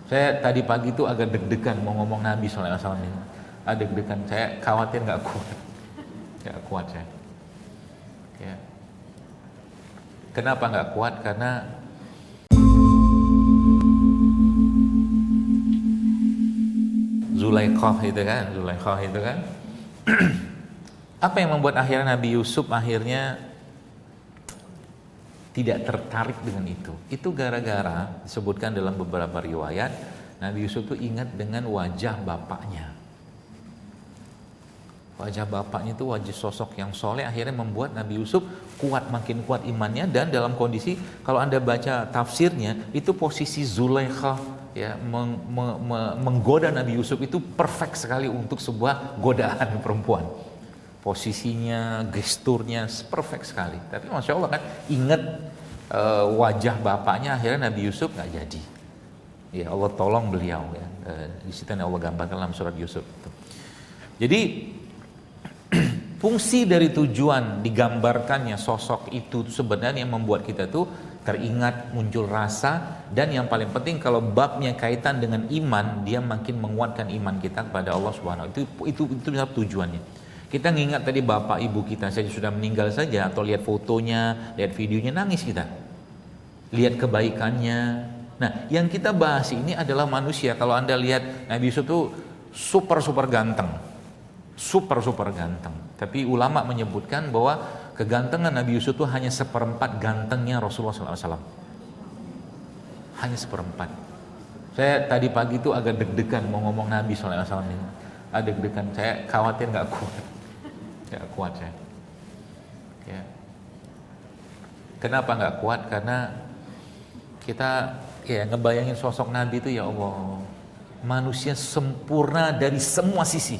Saya tadi pagi itu agak deg-degan mau ngomong Nabi SAW ini. Ada deg-degan, saya khawatir nggak kuat saya. Ya. Kenapa nggak kuat? Karena Zulaikha itu kan. Apa yang membuat akhirnya Nabi Yusuf akhirnya tidak tertarik dengan itu? Itu gara-gara disebutkan dalam beberapa riwayat Nabi Yusuf itu ingat dengan wajah bapaknya. Wajah bapaknya itu wajah sosok yang soleh, akhirnya membuat Nabi Yusuf makin kuat imannya. Dan dalam kondisi kalau Anda baca tafsirnya itu posisi Zulaikha ya menggoda Nabi Yusuf itu perfect sekali untuk sebuah godaan perempuan. Posisinya, gesturnya perfect sekali. Tapi Masya Allah kan ingat wajah bapaknya, akhirnya Nabi Yusuf nggak jadi. Ya Allah tolong beliau ya. Di situ yang Allah gambarkan dalam surat Yusuf. Jadi fungsi dari tujuan digambarkannya sosok itu sebenarnya yang membuat kita tuh teringat, muncul rasa, dan yang paling penting kalau babnya kaitan dengan iman, dia makin menguatkan iman kita kepada Allah Subhanahu wa taala. Itu tujuannya. Kita ngingat tadi bapak ibu kita saja sudah meninggal saja, atau lihat fotonya, lihat videonya, nangis kita. Lihat kebaikannya. Nah, yang kita bahas ini adalah manusia. Kalau Anda lihat Nabi Yusuf itu super ganteng. Super ganteng. Tapi ulama menyebutkan bahwa kegantengan Nabi Yusuf itu hanya seperempat gantengnya Rasulullah SAW. Hanya seperempat. Saya tadi pagi itu agak deg-degan mau ngomong Nabi SAW ini. Ada deg-degan, saya khawatir nggak kuat saya. Ya. Kenapa nggak kuat? Karena kita ya ngebayangin sosok Nabi itu, ya Allah, manusia sempurna dari semua sisi.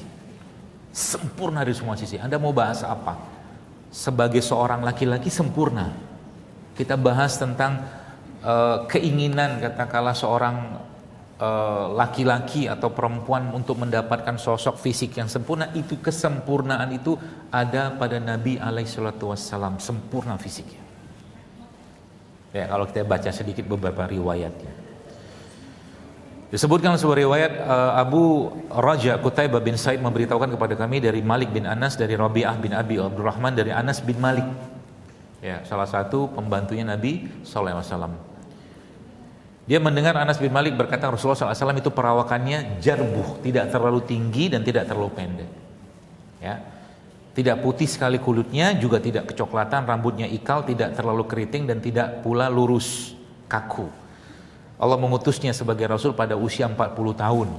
Sempurna dari semua sisi. Anda mau bahas apa? Sebagai seorang laki-laki sempurna. Kita bahas tentang keinginan katakanlah seorang laki-laki atau perempuan untuk mendapatkan sosok fisik yang sempurna. Itu kesempurnaan itu ada pada Nabi alaihissalam, sempurna fisiknya. Ya, kalau kita baca sedikit beberapa riwayatnya. Disebutkan sebuah riwayat Abu Raja Qutaibah bin Said memberitahukan kepada kami dari Malik bin Anas, dari Rabi'ah bin Abi Abdurrahman, dari Anas bin Malik. Ya, salah satu pembantunya Nabi SAW. Dia mendengar Anas bin Malik berkata Rasulullah SAW itu perawakannya jarbuh, tidak terlalu tinggi dan tidak terlalu pendek. Ya, tidak putih sekali kulitnya, juga tidak kecoklatan, rambutnya ikal, tidak terlalu keriting dan tidak pula lurus, kaku. Allah mengutusnya sebagai Rasul pada usia 40 tahun.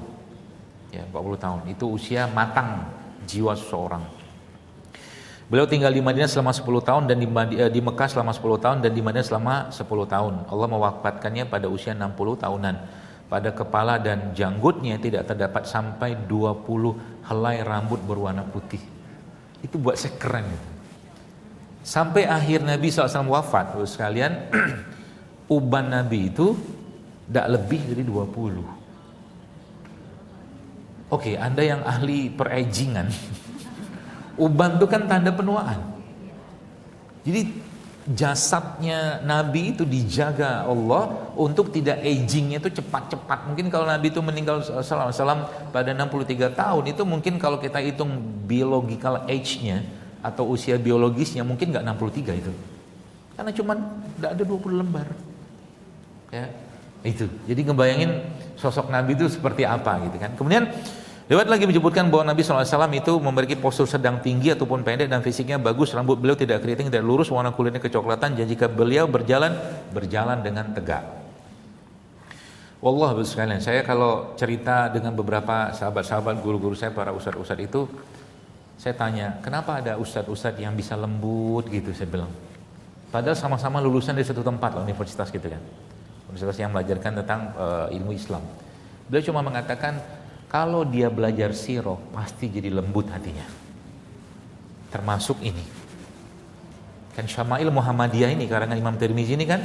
Ya, 40 tahun. Itu usia matang jiwa seseorang. Beliau tinggal di Madinah selama 10 tahun dan di Mekah selama 10 tahun dan di Madinah selama 10 tahun. Allah mewafatkannya pada usia 60 tahunan. Pada kepala dan janggutnya tidak terdapat sampai 20 helai rambut berwarna putih. Itu buat saya keren. Sampai akhir Nabi SAW wafat, terus sekalian, uban Nabi itu tidak lebih dari 20. Oke, Anda yang ahli peragingan, uban itu kan tanda penuaan. Jadi jasadnya Nabi itu dijaga Allah untuk tidak agingnya itu cepat-cepat. Mungkin kalau Nabi itu meninggal SAW pada 63 tahun, itu mungkin kalau kita hitung biological age-nya atau usia biologisnya mungkin nggak 63 itu. Karena cuman tidak ada 20 lembar. Ya. Itu. Jadi ngebayangin sosok Nabi itu seperti apa gitu kan. Kemudian lewat lagi menyebutkan bahwa Nabi SAW itu memiliki postur sedang tinggi ataupun pendek dan fisiknya bagus, rambut beliau tidak keriting, tidak lurus, warna kulitnya kecoklatan, dan jika beliau berjalan dengan tegak. Wallah sekalian, saya kalau cerita dengan beberapa sahabat-sahabat, guru-guru saya, para ustadz-ustadz itu, saya tanya, kenapa ada ustadz-ustadz yang bisa lembut gitu, saya bilang. Padahal sama-sama lulusan dari satu tempat lah, universitas gitu kan. Universitas yang belajarkan tentang ilmu Islam. Beliau cuma mengatakan kalau dia belajar sirah pasti jadi lembut hatinya. Termasuk ini. Kan Syama'il Muhammadiyah ini karangan Imam Tirmizi ini kan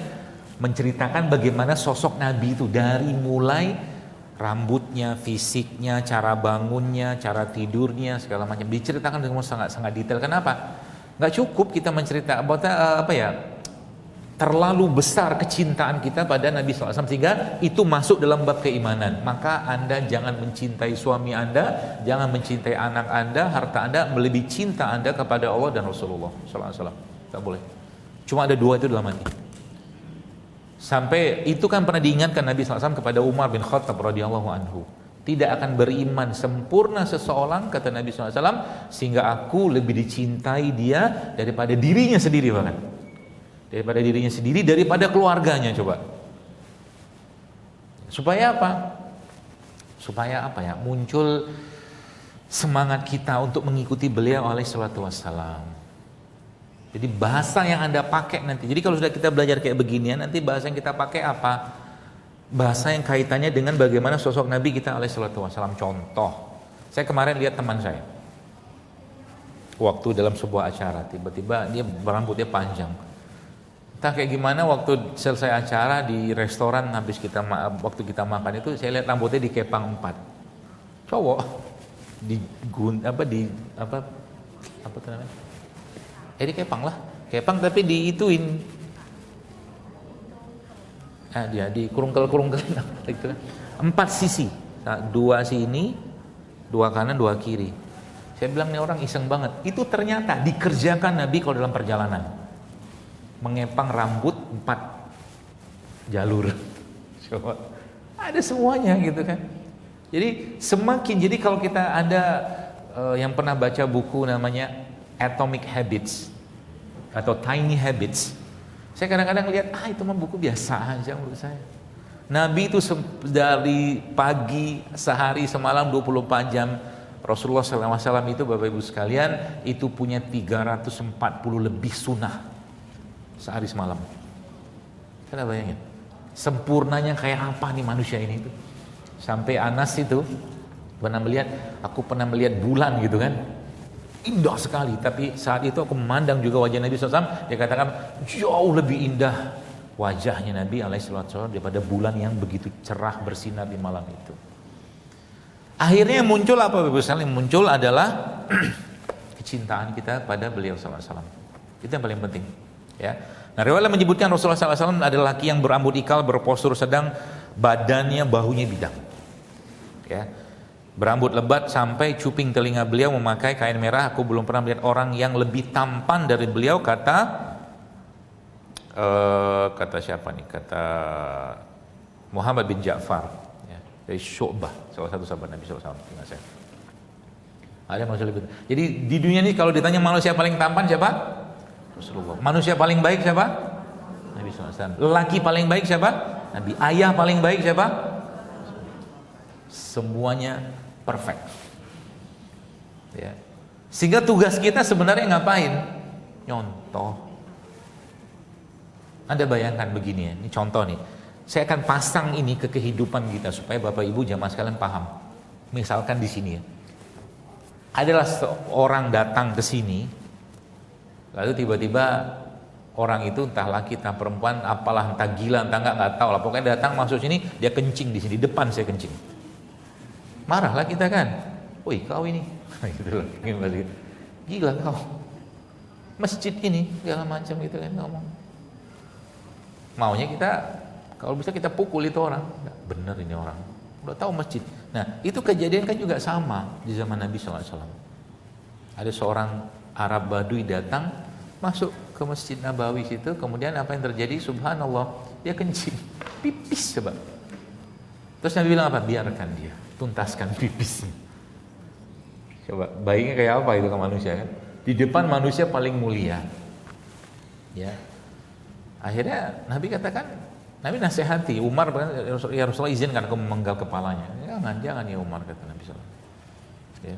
menceritakan bagaimana sosok Nabi itu dari mulai rambutnya, fisiknya, cara bangunnya, cara tidurnya, segala macam diceritakan dengan sangat detail. Kenapa? Nggak cukup kita menceritakan terlalu besar kecintaan kita pada Nabi SAW sehingga itu masuk dalam bab keimanan. Maka Anda jangan mencintai suami Anda, jangan mencintai anak Anda, harta Anda melebihi cinta Anda kepada Allah dan Rasulullah SAW. Tak boleh. Cuma ada dua itu dalam hati. Sampai itu kan pernah diingatkan Nabi SAW kepada Umar bin Khattab radhiyallahu anhu. Tidak akan beriman sempurna seseorang, kata Nabi SAW, sehingga aku lebih dicintai dia daripada dirinya sendiri bahkan. Daripada dirinya sendiri, daripada keluarganya. Coba. Supaya apa? Supaya apa ya? Muncul semangat kita untuk mengikuti beliau alaihi salatu wassalam. Jadi bahasa yang Anda pakai nanti. Jadi kalau sudah kita belajar kayak beginian, nanti bahasa yang kita pakai apa? Bahasa yang kaitannya dengan bagaimana sosok Nabi kita alaihi salatu wassalam. Contoh, saya kemarin lihat teman saya. Waktu dalam sebuah acara, tiba-tiba dia rambutnya panjang. Entah kayak gimana waktu selesai acara di restoran waktu kita makan itu saya lihat rambutnya dikepang 4. Cowok apa tuh namanya? Dikepang lah. Kepang tapi diituin. Dia dikurungkel-kurungkelin gitu kan. 4 sisi. 2 sini, 2 kanan, 2 kiri. Saya bilang nih orang iseng banget. Itu ternyata dikerjakan Nabi kalau dalam perjalanan. Mengepang rambut 4 jalur. Coba. Ada semuanya gitu kan. Jadi kalau kita ada yang pernah baca buku namanya Atomic Habits atau Tiny Habits, saya kadang-kadang lihat itu mah buku biasa aja menurut saya. Nabi itu dari pagi sehari semalam 24 jam. Rasulullah SAW itu Bapak Ibu sekalian itu punya 340 lebih sunnah sehari semalam. Kita bayangin sempurnanya kayak apa nih manusia ini tuh. Sampai Anas itu aku pernah melihat bulan gitu kan, indah sekali. Tapi saat itu aku memandang juga wajah Nabi SAW, dia katakan jauh lebih indah wajahnya Nabi SAW daripada bulan yang begitu cerah bersinar di malam itu. Akhirnya muncul apa Bapak sekalian? Muncul adalah kecintaan kita pada beliau SAW. Itu yang paling penting. Ya. Nah, riwayat menyebutkan Rasulullah SAW adalah laki yang berambut ikal, berpostur sedang, badannya bahunya bidang. Ya. Berambut lebat sampai cuping telinga beliau, memakai kain merah. Aku belum pernah melihat orang yang lebih tampan dari beliau, kata siapa nih? Kata Muhammad bin Ja'far, ya, dari Syu'bah, salah satu sahabat Nabi SAW. Ada manusia lebih. Jadi di dunia ini kalau ditanya manusia paling tampan siapa? Rasulullah. Manusia paling baik siapa? Nabi SAW. Lelaki paling baik siapa? Nabi. Ayah paling baik siapa? Semuanya perfect. Ya. Sehingga tugas kita sebenarnya ngapain? Nyontoh. Anda bayangkan begini ya, ini contoh nih. Saya akan pasang ini ke kehidupan kita supaya Bapak Ibu jamaah sekalian paham. Misalkan di sini ya. Adalah seorang datang ke sini, lalu tiba-tiba orang itu entah laki entah perempuan, apalah entah gila entah nggak tahu lah, pokoknya datang masuk sini, dia kencing di sini, depan saya kencing. Marahlah kita kan, woi kau ini, gitu loh, gila kau, masjid ini segala macam gitu kan ngomong. Maunya kita kalau bisa kita pukul itu orang, nggak bener ini orang, udah tahu masjid. Nah itu kejadian kan juga sama di zaman Nabi SAW. Ada seorang Arab Badui datang masuk ke Masjid Nabawi situ, kemudian apa yang terjadi? Subhanallah, dia kencing, pipis coba. Terus Nabi bilang apa? Biarkan dia, tuntaskan pipisnya. Coba, baiknya kayak apa itu ke manusia kan? Di depan manusia paling mulia. Ya. Akhirnya Nabi katakan, Nabi nasihati Umar, ya Rasulullah izinkan aku memenggal kepalanya. Jangan ya Umar, kata Nabi SAW. Ya.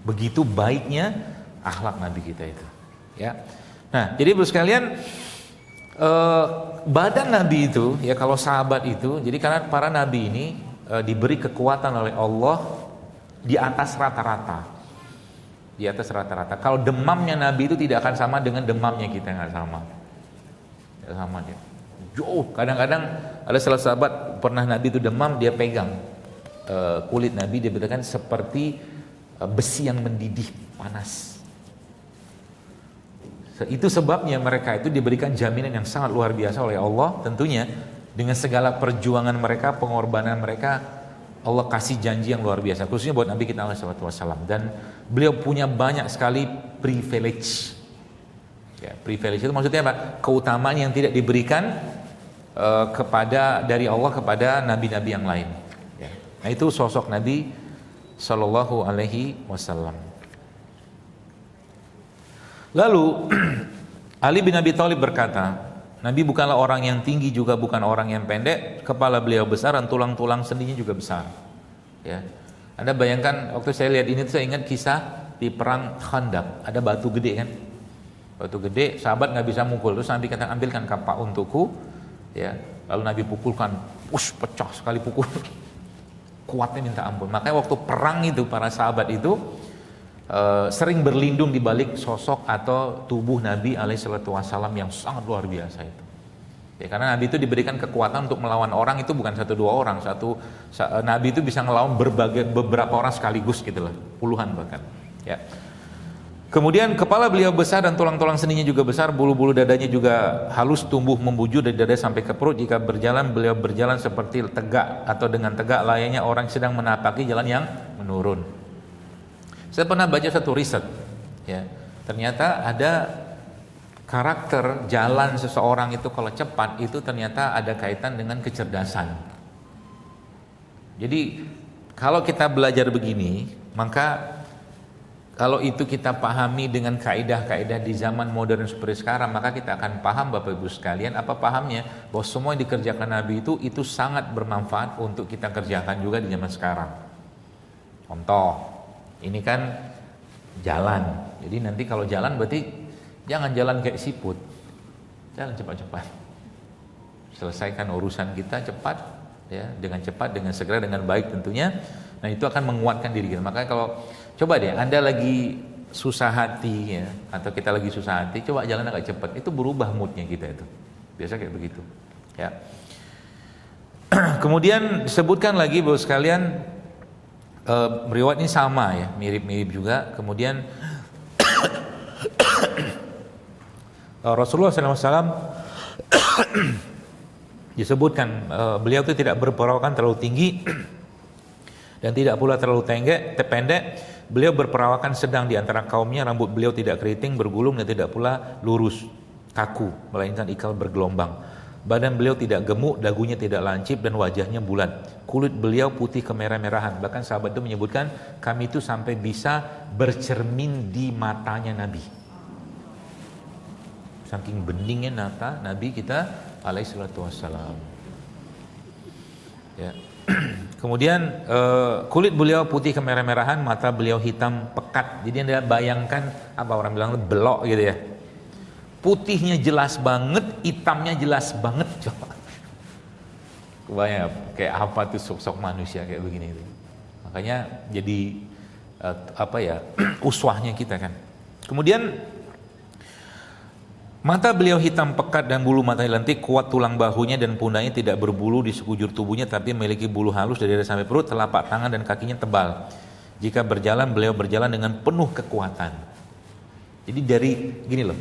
Begitu baiknya akhlak Nabi kita itu. Ya. Nah, jadi Bapak sekalian, badan Nabi itu, ya kalau sahabat itu, jadi karena para Nabi ini diberi kekuatan oleh Allah di atas rata-rata. Di atas rata-rata. Kalau demamnya Nabi itu tidak akan sama dengan demamnya kita, nggak sama. Tidak sama dia. Jauh. Kadang-kadang ada salah sahabat pernah Nabi itu demam, dia pegang kulit Nabi, dia berkatakan seperti besi yang mendidih panas. Itu sebabnya mereka itu diberikan jaminan yang sangat luar biasa oleh Allah. Tentunya dengan segala perjuangan mereka, pengorbanan mereka, Allah kasih janji yang luar biasa, khususnya buat Nabi kita SAW. Dan beliau punya banyak sekali privilege. Ya, privilege itu maksudnya apa? Keutamaan yang tidak diberikan dari Allah kepada nabi-nabi yang lain. Ya. Nah, itu sosok Nabi Sallallahu Alaihi Wasallam. Lalu Ali bin Abi Thalib berkata, Nabi bukanlah orang yang tinggi juga bukan orang yang pendek, kepala beliau besar dan tulang-tulang sendinya juga besar. Ya. Anda bayangkan waktu saya lihat ini saya ingat kisah di perang Khandaq, ada batu gede kan? Batu gede, sahabat nggak bisa mukul, terus Nabi kata ambilkan kapak untukku, ya. Lalu Nabi pukulkan, pecah sekali pukul, kuatnya minta ampun. Makanya waktu perang itu para sahabat itu sering berlindung di balik sosok atau tubuh Nabi SAW yang sangat luar biasa itu. Ya, karena Nabi itu diberikan kekuatan untuk melawan orang itu bukan satu dua orang, Nabi itu bisa melawan beberapa orang sekaligus gitu lah, puluhan bahkan. Ya. Kemudian kepala beliau besar dan tulang-tulang sendinya juga besar, bulu-bulu dadanya juga halus tumbuh membujur dari dada sampai ke perut. Jika berjalan beliau berjalan seperti tegak atau dengan tegak layaknya orang sedang menapaki jalan yang menurun. Saya pernah baca satu riset, ya, ternyata ada karakter jalan seseorang itu kalau cepat itu ternyata ada kaitan dengan kecerdasan. Jadi kalau kita belajar begini, maka kalau itu kita pahami dengan kaidah-kaidah di zaman modern seperti sekarang, maka kita akan paham Bapak Ibu sekalian, apa pahamnya bahwa semua yang dikerjakan Nabi itu sangat bermanfaat untuk kita kerjakan juga di zaman sekarang. Contoh, ini kan jalan, jadi nanti kalau jalan berarti jangan jalan kayak siput, jalan cepat-cepat, selesaikan urusan kita cepat, ya, dengan cepat, dengan segera, dengan baik tentunya. Nah itu akan menguatkan diri kita. Makanya kalau coba deh Anda lagi susah hati, ya, atau kita lagi susah hati, coba jalan agak cepat, itu berubah moodnya kita itu, biasa kayak begitu, ya. Kemudian disebutkan lagi bahwa sekalian riwayat ini sama, ya, mirip-mirip juga. Kemudian Rasulullah SAW disebutkan beliau itu tidak berperawakan terlalu tinggi dan tidak pula terlalu pendek. Beliau berperawakan sedang di antara kaumnya, rambut beliau tidak keriting, bergulung dan tidak pula lurus, kaku, melainkan ikal bergelombang. Badan beliau tidak gemuk, dagunya tidak lancip dan wajahnya bulat. Kulit beliau putih kemerah-merahan. Bahkan sahabat itu menyebutkan kami itu sampai bisa bercermin di matanya Nabi. Saking beningnya mata Nabi kita alaihi salatu wassalam. Ya. Kemudian kulit beliau putih kemerah-merahan, mata beliau hitam pekat. Jadi Anda bayangkan apa orang bilang belok gitu ya. Putihnya jelas banget, hitamnya jelas banget, coba. Kebayang kayak apa tuh sosok manusia kayak begini itu. Makanya jadi uswahnya kita kan. Kemudian mata beliau hitam pekat dan bulu matanya lentik, kuat tulang bahunya dan pundaknya tidak berbulu di sekujur tubuhnya, tapi memiliki bulu halus dari dada sampai perut, telapak tangan dan kakinya tebal. Jika berjalan beliau berjalan dengan penuh kekuatan. Jadi dari gini loh,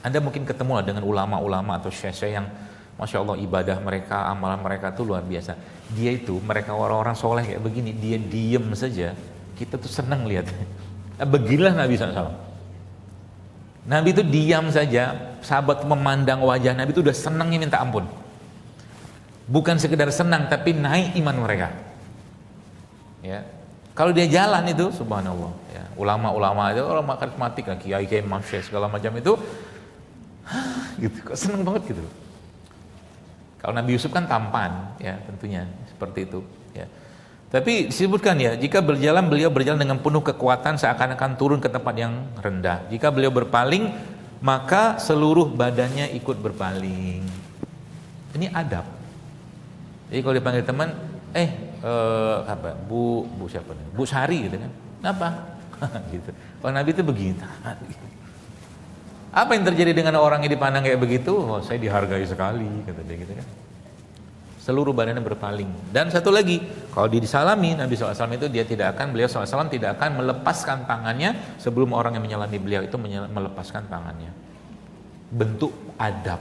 Anda mungkin ketemu lah dengan ulama-ulama atau syekh yang Masya Allah ibadah mereka, amalan mereka tuh luar biasa. Dia itu, mereka orang-orang soleh kayak begini, dia diem saja, kita tuh senang lihat. Beginilah Nabi SAW. Nabi itu diam saja, sahabat memandang wajah Nabi itu udah senangnya minta ampun. Bukan sekedar senang, tapi naik iman mereka. Ya, kalau dia jalan itu, subhanallah. Ya, ulama-ulama itu, ulama karismatik, kiai-kiai, masyayikh segala macam itu, gitu, kok senang banget gitu. Kalau Nabi Yusuf kan tampan, ya tentunya seperti itu. Ya. Tapi disebutkan ya, jika berjalan beliau berjalan dengan penuh kekuatan seakan-akan turun ke tempat yang rendah. Jika beliau berpaling, maka seluruh badannya ikut berpaling. Ini adab. Jadi kalau dipanggil teman, Bu siapa nih? Bu Sari gitu kan. Kenapa? Gitu. Kalau Nabi itu begitu. Apa yang terjadi dengan orang yang dipandang kayak begitu? Oh, saya dihargai sekali, kata dia gitu kan. Seluruh badannya berpaling. Dan satu lagi, Kalau disalami Nabi SAW itu beliau SAW tidak akan melepaskan tangannya sebelum orang yang menyalami beliau itu melepaskan tangannya. Bentuk adab.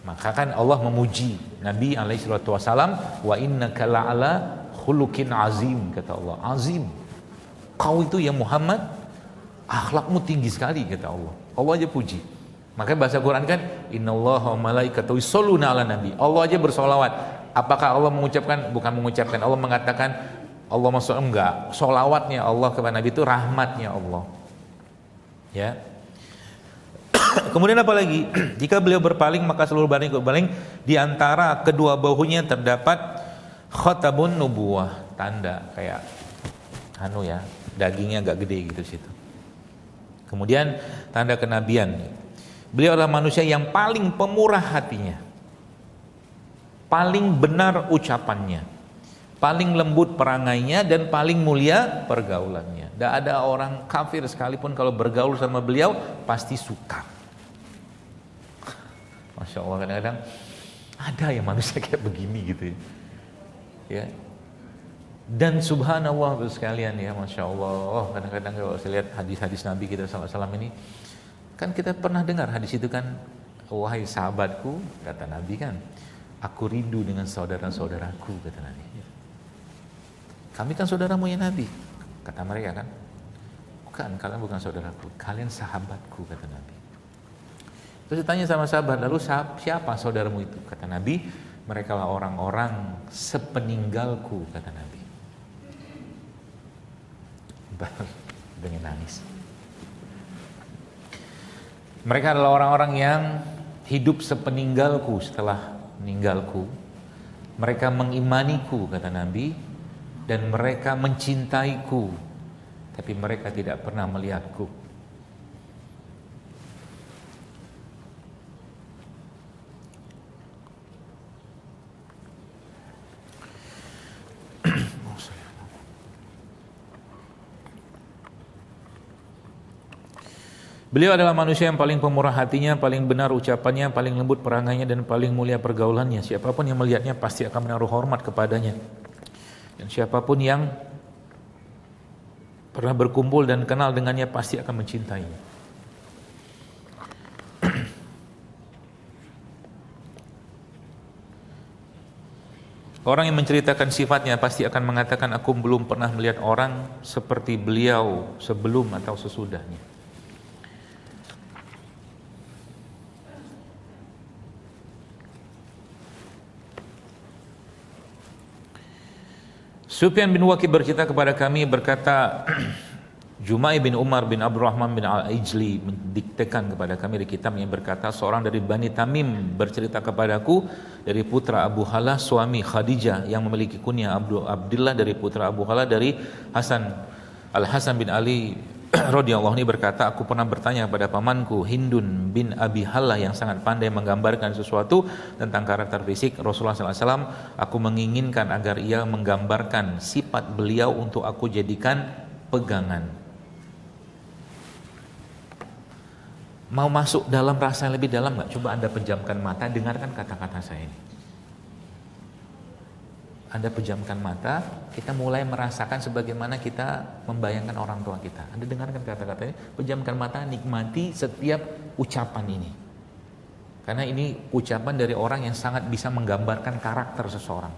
Maka kan Allah memuji Nabi SAW, wa innaka la'ala khuluqin azim, kata Allah. Azim. Kau itu ya Muhammad, akhlakmu tinggi sekali, kata Allah. Allah aja puji. Makanya bahasa Quran kan innallaha wa malaikatahu yusholluna 'alan nabi. Allah aja bersolawat. Apakah Allah mengucapkan? Bukan mengucapkan. Allah mengatakan, Allah maksud enggak. Solawatnya Allah kepada Nabi itu rahmatnya Allah. Ya. Kemudian apa lagi? Jika beliau berpaling maka seluruh badan ikut berpaling. Di antara kedua bahunya terdapat khatabun nubuwah, tanda kayak dagingnya agak gede gitu situ. Kemudian tanda kenabian. Beliau adalah manusia yang paling pemurah hatinya, paling benar ucapannya, paling lembut perangainya, dan paling mulia pergaulannya. Tidak ada orang kafir sekalipun kalau bergaul sama beliau pasti suka. Masya Allah, kadang-kadang ada ya manusia kayak begini gitu ya. Dan subhanallah sekalian ya, Masya Allah, kadang-kadang kalau saya lihat hadis-hadis Nabi kita SAW ini, kan kita pernah dengar hadis itu kan, wahai sahabatku, kata Nabi kan, aku rindu dengan saudara-saudaraku, kata Nabi. Kami kan saudaramu ya Nabi, kata mereka kan. Bukan, kalian bukan saudaraku, kalian sahabatku, kata Nabi. Terus ditanya sama sahabat, lalu siapa saudaramu itu? Kata Nabi, mereka lah orang-orang sepeninggalku, kata Nabi. Dengan nangis. Mereka adalah orang-orang yang hidup sepeninggalku, setelah meninggalku. Mereka mengimaniku, kata Nabi, dan mereka mencintaiku, tapi mereka tidak pernah melihatku. Beliau adalah manusia yang paling pemurah hatinya, paling benar ucapannya, paling lembut perangainya, dan paling mulia pergaulannya. Siapapun yang melihatnya pasti akan menaruh hormat kepadanya. Dan siapapun yang pernah berkumpul dan kenal dengannya pasti akan mencintainya. Orang yang menceritakan sifatnya pasti akan mengatakan, aku belum pernah melihat orang seperti beliau sebelum atau sesudahnya. Sufyan bin Waqi bercerita kepada kami, berkata, Jumai bin Umar bin Abdurrahman bin Al-Ijli mendiktekan kepada kami di kitabnya, berkata, seorang dari Bani Tamim bercerita kepadaku dari putra Abu Halah suami Khadijah yang memiliki kunyah Abdullah, dari putra Abu Halah dari Al-Hasan bin Ali radhiyallahu anhu berkata, aku pernah bertanya kepada pamanku Hindun bin Abi Halah yang sangat pandai menggambarkan sesuatu tentang karakter fisik Rasulullah SAW. Aku menginginkan agar ia menggambarkan sifat beliau untuk aku jadikan pegangan. Mau masuk dalam rasa yang lebih dalam nggak? Coba Anda pejamkan mata, dengarkan kata-kata saya ini. Anda pejamkan mata, kita mulai merasakan sebagaimana kita membayangkan orang tua kita. Anda dengarkan kata-kata ini, pejamkan mata, nikmati setiap ucapan ini. Karena ini ucapan dari orang yang sangat bisa menggambarkan karakter seseorang.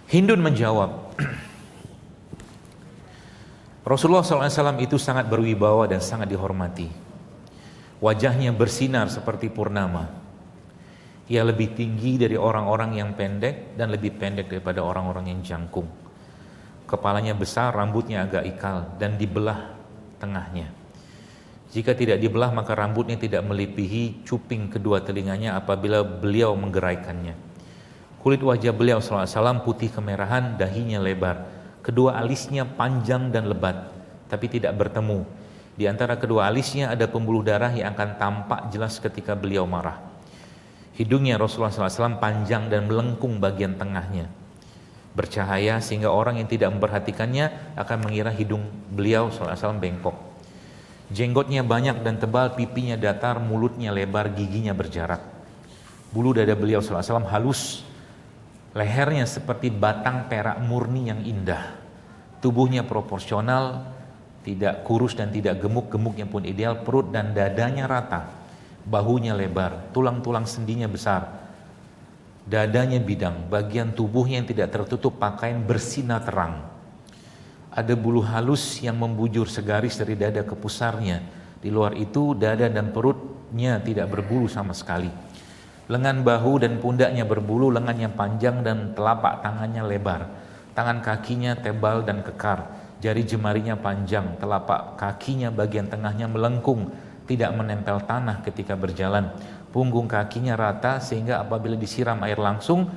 Hindun menjawab, Rasulullah SAW itu sangat berwibawa dan sangat dihormati. Wajahnya bersinar seperti purnama. Ia lebih tinggi dari orang-orang yang pendek dan lebih pendek daripada orang-orang yang jangkung. Kepalanya besar, rambutnya agak ikal dan dibelah tengahnya. Jika tidak dibelah maka rambutnya tidak melebihi cuping kedua telinganya apabila beliau menggeraikannya. Kulit wajah beliau SAW putih kemerahan, dahinya lebar. Kedua alisnya panjang dan lebat, tapi tidak bertemu. Di antara kedua alisnya ada pembuluh darah yang akan tampak jelas ketika beliau marah. Hidungnya Rasulullah SAW panjang dan melengkung bagian tengahnya, bercahaya sehingga orang yang tidak memperhatikannya akan mengira hidung beliau SAW bengkok. Jenggotnya banyak dan tebal, pipinya datar, mulutnya lebar, giginya berjarak. Bulu dada beliau SAW halus Lehernya seperti batang perak murni yang indah. Tubuhnya proporsional, tidak kurus dan tidak gemuk, gemuknya pun ideal. Perut dan dadanya rata. Bahunya lebar, tulang-tulang sendinya besar. Dadanya bidang, bagian tubuhnya yang tidak tertutup pakaian bersinar terang. Ada bulu halus yang membujur segaris dari dada ke pusarnya. Di luar itu, dada dan perutnya tidak berbulu sama sekali. Lengan bahu dan pundaknya berbulu, lengannya panjang dan telapak tangannya lebar. Tangan kakinya tebal dan kekar, jari jemarinya panjang, telapak kakinya bagian tengahnya melengkung, tidak menempel tanah ketika berjalan. Punggung kakinya rata sehingga apabila disiram air langsung,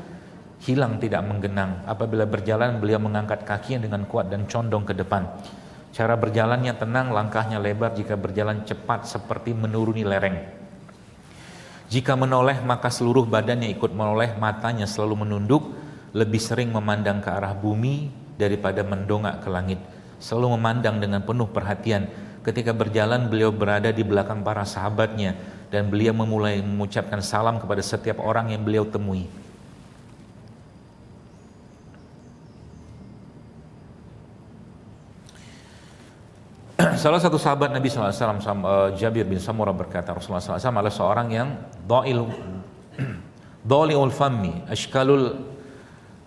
hilang tidak menggenang. Apabila berjalan, beliau mengangkat kakinya dengan kuat dan condong ke depan. Cara berjalannya tenang, langkahnya lebar, jika berjalan cepat seperti menuruni lereng. Jika menoleh maka seluruh badannya ikut menoleh, matanya selalu menunduk, lebih sering memandang ke arah bumi daripada mendongak ke langit. Selalu memandang dengan penuh perhatian. Ketika berjalan beliau berada di belakang para sahabatnya dan beliau memulai mengucapkan salam kepada setiap orang yang beliau temui. Salah satu sahabat Nabi SAW, Jabir bin Samurah berkata, Rasulullah SAW adalah seorang yang dhali'ul fammi, ashkalul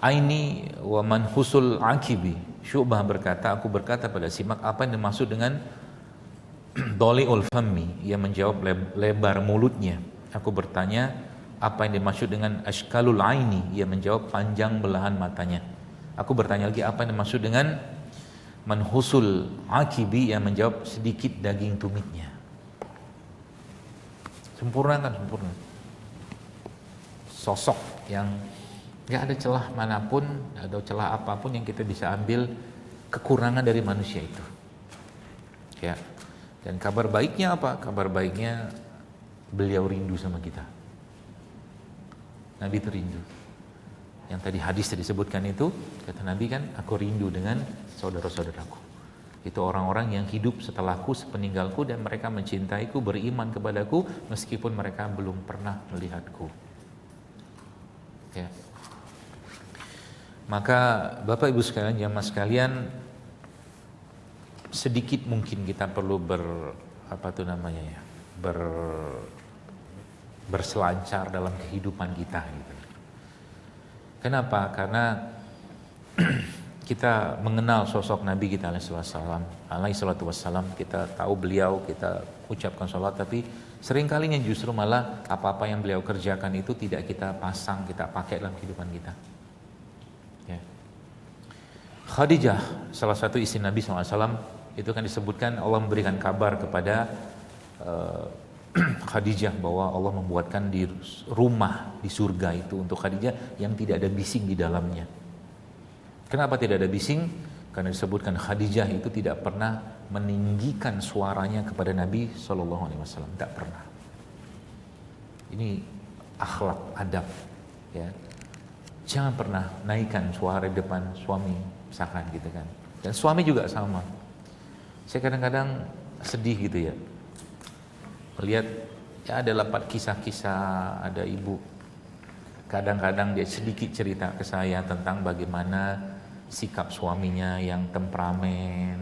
aini wa manhusul akibi. Syu'bah berkata, aku berkata pada Simak, apa yang dimaksud dengan dhali'ul fammi? Ia menjawab, lebar mulutnya. Aku bertanya, apa yang dimaksud dengan ashkalul aini? Ia menjawab, panjang belahan matanya. Aku bertanya lagi, apa yang dimaksud dengan manhusul akibi? Yang menjawab, sedikit daging tumitnya. Sempurna kan? Sempurna. Sosok yang gak ada celah manapun, ada celah apapun yang kita bisa ambil kekurangan dari manusia itu. Ya. Dan kabar baiknya apa? Kabar baiknya beliau rindu sama kita. Nabi itu rindu. Yang tadi hadis disebutkan itu, kata Nabi kan, aku rindu dengan saudara-saudaraku. Itu orang-orang yang hidup setelahku, sepeninggalku, dan mereka mencintaiku, beriman kepadaku, meskipun mereka belum pernah melihatku. Ya. Maka Bapak Ibu sekalian, jamaah sekalian, sedikit mungkin kita perlu berselancar dalam kehidupan kita gitu. Kenapa? Karena kita mengenal sosok Nabi kita alaihi salatu wassalam, kita tahu beliau, kita ucapkan salat, tapi seringkalinya justru malah apa-apa yang beliau kerjakan itu tidak kita pasang, kita pakai dalam kehidupan kita. Ya. Khadijah, salah satu istri Nabi SAW, itu kan disebutkan Allah memberikan kabar kepada Khadijah bahwa Allah membuatkan di rumah di surga itu untuk Khadijah yang tidak ada bising di dalamnya. Kenapa tidak ada bising? Karena disebutkan Khadijah itu tidak pernah meninggikan suaranya kepada Nabi SAW, tidak pernah. Ini akhlak, adab, ya. Jangan pernah naikkan suara di depan suami, misalkan gitu kan. Dan suami juga sama. Saya kadang-kadang sedih gitu ya, melihat ya ada lepat kisah-kisah, ada ibu kadang-kadang dia sedikit cerita ke saya tentang bagaimana sikap suaminya yang temperamen,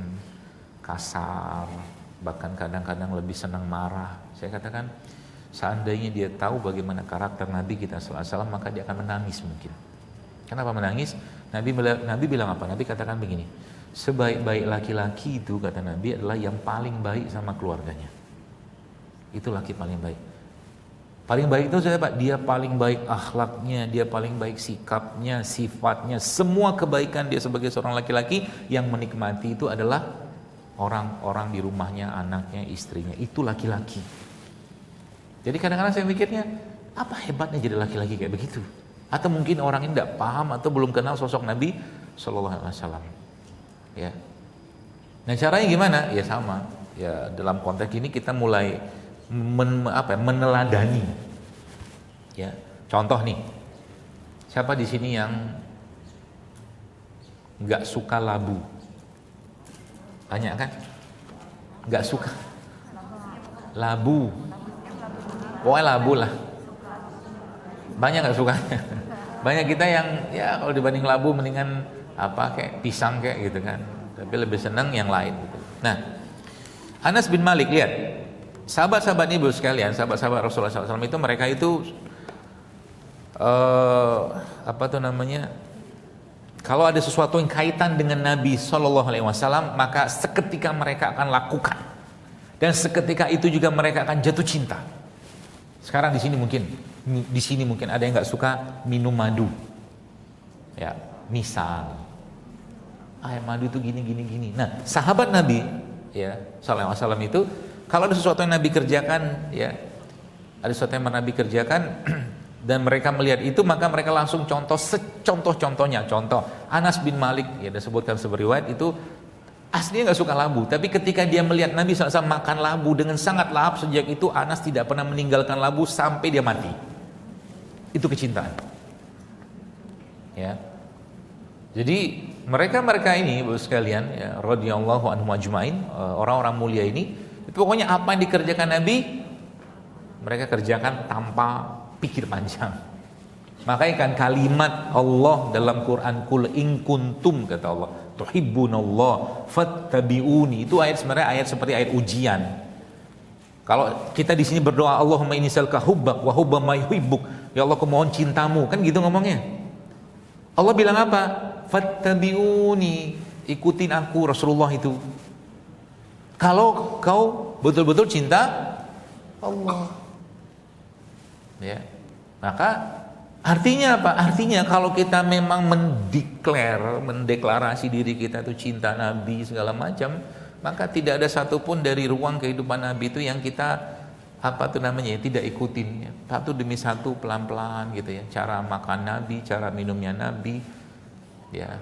kasar, bahkan kadang-kadang lebih senang marah. Saya katakan, seandainya dia tahu bagaimana karakter Nabi kita SAW, maka dia akan menangis mungkin. Kenapa menangis? Nabi bilang apa? Nabi katakan begini, sebaik-baik laki-laki itu, kata Nabi, adalah yang paling baik sama keluarganya. Itu laki paling baik. Paling baik itu saya Pak, dia paling baik akhlaknya, dia paling baik sikapnya, sifatnya, semua kebaikan dia sebagai seorang laki-laki. Yang menikmati itu adalah orang-orang di rumahnya, anaknya, istrinya. Itu laki-laki. Jadi kadang-kadang saya mikirnya, apa hebatnya jadi laki-laki kayak begitu? Atau mungkin orang ini tidak paham atau belum kenal sosok Nabi SAW. Ya. Nah caranya gimana? Ya sama. Ya dalam konteks ini kita mulai meneladani. Ya, contoh nih, siapa di sini yang nggak suka labu? Banyak kan? Nggak suka labu. Pokoknya labu lah. Banyak nggak sukanya. Banyak kita yang ya kalau dibanding labu mendingan apa kayak pisang kayak gitu kan. Tapi lebih senang yang lain gitu. Nah, Anas bin Malik, lihat. Sahabat-sahabat ibu sekalian, sahabat-sahabat Rasulullah SAW itu mereka itu apa tuh namanya? Kalau ada sesuatu yang kaitan dengan Nabi SAW, maka seketika mereka akan lakukan. Dan seketika itu juga mereka akan jatuh cinta. Sekarang di sini mungkin ada yang nggak suka minum madu. Ya, misal air madu itu gini. Nah, sahabat Nabi ya sallallahu alaihi wasallam itu kalau ada sesuatu yang Nabi kerjakan ya, ada sesuatu yang Nabi kerjakan dan mereka melihat itu, maka mereka langsung contoh secontoh-contohnya. Contoh Anas bin Malik ya, disebutkan sebagai riwayat itu aslinya nggak suka labu, tapi ketika dia melihat Nabi SAW makan labu dengan sangat lahap, sejak itu Anas tidak pernah meninggalkan labu sampai dia mati. Itu kecintaan. Ya. Jadi mereka ini Bapak sekalian ya, radhiyallahu anhum ajmain, orang-orang mulia ini, itu pokoknya apa yang dikerjakan Nabi mereka kerjakan tanpa pikir panjang. Makanya kan kalimat Allah dalam Quran, kul in kuntum, kata Allah, tuhibbunallah fattabi'uni, itu ayat sebenarnya ayat seperti ayat ujian. Kalau kita di sini berdoa Allahumma inni salka hubbak wa hubba ma yuhibbuk, ya Allah aku mohon cintamu, kan gitu ngomongnya. Allah bilang apa? Fattabi'uni, ikutin aku Rasulullah itu. Kalau kau betul-betul cinta Allah. Ya. Maka artinya apa? Artinya kalau kita memang mendeklarasi diri kita itu cinta Nabi segala macam, maka tidak ada satupun dari ruang kehidupan Nabi itu yang kita tidak ikutin ya. Satu demi satu pelan-pelan gitu ya. Cara makan Nabi, cara minumnya Nabi ya,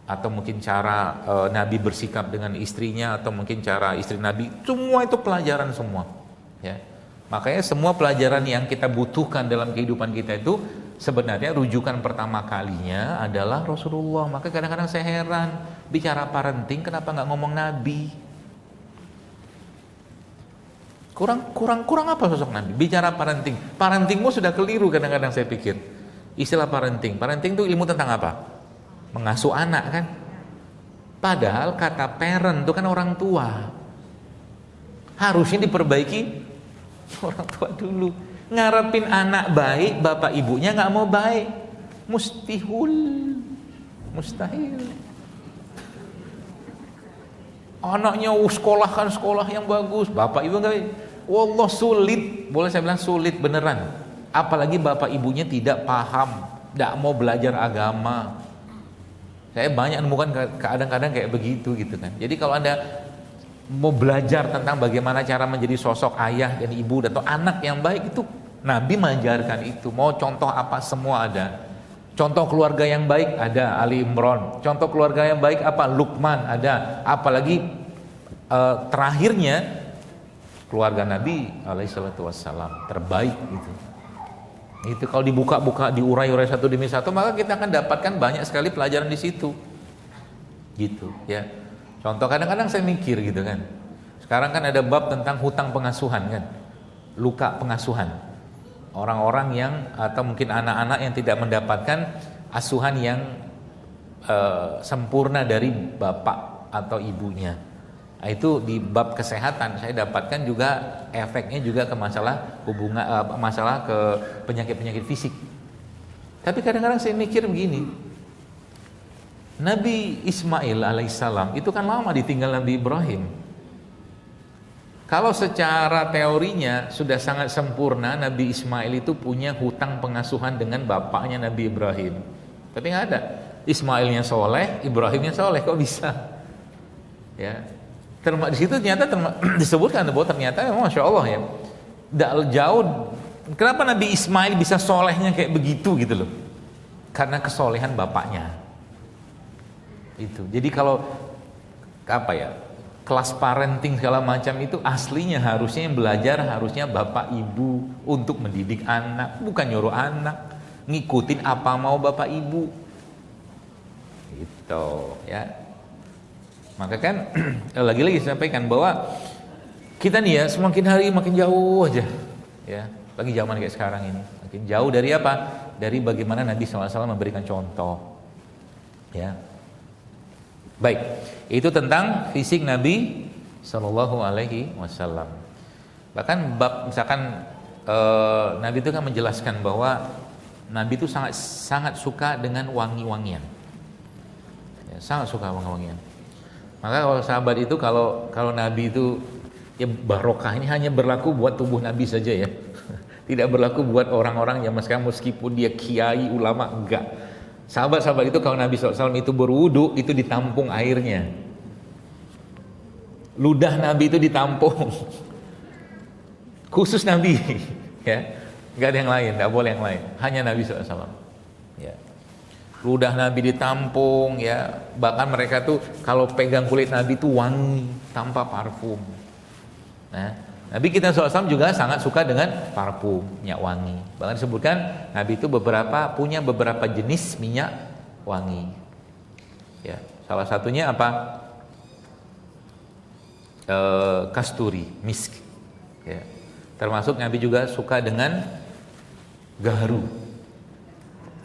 atau mungkin cara Nabi bersikap dengan istrinya, atau mungkin cara istri Nabi, semua itu pelajaran semua ya. Makanya semua pelajaran yang kita butuhkan dalam kehidupan kita itu sebenarnya rujukan pertama kalinya adalah Rasulullah. Maka kadang-kadang saya heran, bicara parenting kenapa nggak ngomong Nabi? Kurang apa sosok Nabi? Bicara parentingmu sudah keliru kadang-kadang saya pikir. Istilah parenting itu ilmu tentang apa? Mengasuh anak kan? Padahal kata parent itu kan orang tua. Harusnya diperbaiki orang tua dulu. Ngarepin anak baik, bapak ibunya nggak mau baik, mustahil. Anaknya sekolahkan sekolah yang bagus, bapak ibu nggak baik. Wallah sulit, boleh saya bilang sulit beneran. Apalagi bapak ibunya tidak paham, tidak mau belajar agama. Saya banyak nemukan kadang-kadang kayak begitu gitu kan. Jadi kalau Anda mau belajar tentang bagaimana cara menjadi sosok ayah dan ibu atau anak yang baik, itu Nabi mengajarkan itu. Mau contoh apa semua ada. Contoh keluarga yang baik ada Ali Imran. Contoh keluarga yang baik apa? Luqman ada. Apalagi terakhirnya keluarga Nabi alaihissalatu wassalam terbaik gitu. Itu kalau dibuka-buka, diurai-urai satu demi satu, maka kita akan dapatkan banyak sekali pelajaran di situ. Gitu ya. Contoh kadang-kadang saya mikir gitu kan. Sekarang kan ada bab tentang hutang pengasuhan kan. Luka pengasuhan. Orang-orang yang atau mungkin anak-anak yang tidak mendapatkan asuhan yang sempurna dari bapak atau ibunya. Nah, itu di bab kesehatan saya dapatkan juga efeknya juga ke masalah masalah ke penyakit-penyakit fisik. Tapi kadang-kadang saya mikir begini, Nabi Ismail alaihissalam itu kan lama ditinggal Nabi Ibrahim. Kalau secara teorinya sudah sangat sempurna, Nabi Ismail itu punya hutang pengasuhan dengan bapaknya Nabi Ibrahim. Tapi nggak ada. Ismailnya soleh, Ibrahimnya soleh, kok bisa? Ya. Di situ ternyata disebutkan bahwa ternyata memang Masya Allah ya, tidak jauh. Kenapa Nabi Ismail bisa solehnya kayak begitu gitu loh? Karena kesolehan bapaknya. Itu. Jadi kalau kelas parenting segala macam itu aslinya harusnya yang belajar harusnya bapak ibu untuk mendidik anak, bukan nyuruh anak ngikutin apa mau bapak ibu. Gitu ya. Maka kan lagi-lagi sampaikan bahwa kita nih ya semakin hari makin jauh aja ya, lagi zaman kayak sekarang ini. Semakin jauh dari apa? Dari bagaimana Nabi SAW memberikan contoh. Ya. Baik, itu tentang fisik Nabi Sallallahu Alaihi Wasallam. Bahkan bab misalkan Nabi itu kan menjelaskan bahwa Nabi itu sangat suka dengan wangi-wangian. Ya, sangat suka wangi-wangian. Maka kalau sahabat itu kalau Nabi itu ya barokah ini hanya berlaku buat tubuh Nabi saja ya. Tidak berlaku buat orang-orang yang meskipun dia kiai, ulama, enggak. Sahabat-sahabat itu kalau Nabi SAW itu berwudu, itu ditampung airnya. Ludah Nabi itu ditampung. Khusus Nabi, ya. Enggak ada yang lain, enggak boleh yang lain. Hanya Nabi SAW. Ya. Ludah Nabi ditampung, ya. Bahkan mereka tuh kalau pegang kulit Nabi itu wangi tanpa parfum. Nah, Nabi kita SAW juga sangat suka dengan parfum, minyak wangi. Bahkan disebutkan Nabi itu punya beberapa jenis minyak wangi. Ya, salah satunya apa? Kasturi, misk. Ya. Termasuk Nabi juga suka dengan gaharu.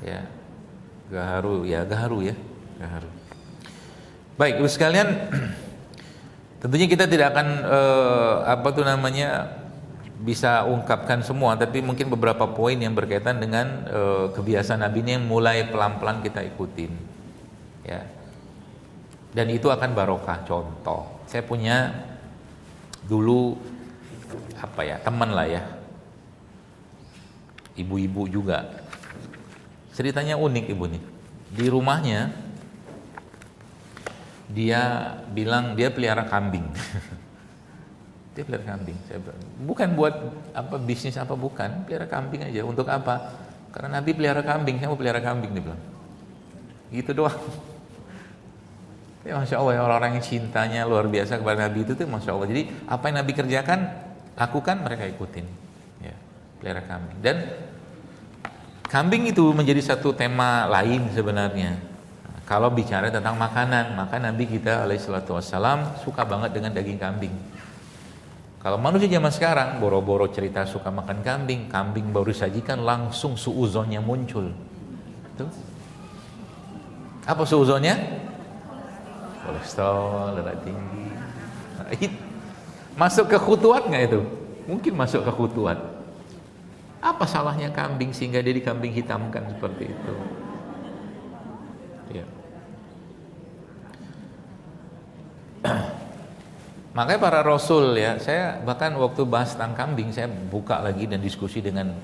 Ya, gaharu ya. Baik, Ibu sekalian. Tentunya kita tidak akan bisa ungkapkan semua, tapi mungkin beberapa poin yang berkaitan dengan kebiasaan Nabi ini yang mulai pelan-pelan kita ikutin, ya. Dan itu akan barokah. Contoh, saya punya dulu teman lah ya, ibu-ibu juga. Ceritanya unik ibu nih. Di rumahnya dia bilang dia pelihara kambing. Dia pelihara kambing. Saya bilang, bukan buat bisnis bukan, pelihara kambing aja. Untuk apa? Karena Nabi pelihara kambing, saya mau pelihara kambing, dia bilang. Gitu doang. Ya, Masya Allah, orang-orang yang cintanya luar biasa kepada Nabi itu tuh Masya Allah. Jadi apa yang Nabi kerjakan, lakukan, mereka ikutin. Ya, pelihara kambing. Dan kambing itu menjadi satu tema lain sebenarnya. Kalau bicara tentang makanan, maka Nabi kita alaihissalatu wassalam suka banget dengan daging kambing. Kalau manusia zaman sekarang boro-boro cerita suka makan kambing, kambing baru disajikan langsung suuzonnya muncul. Tuh. Apa suuzonnya? Kolesterol, darah tinggi. Masuk ke khutuat nggak itu? Mungkin masuk ke khutuat. Apa salahnya kambing sehingga dia dikambing hitamkan seperti itu? Ya. Makanya para rasul ya, saya bahkan waktu bahas tentang kambing saya buka lagi dan diskusi dengan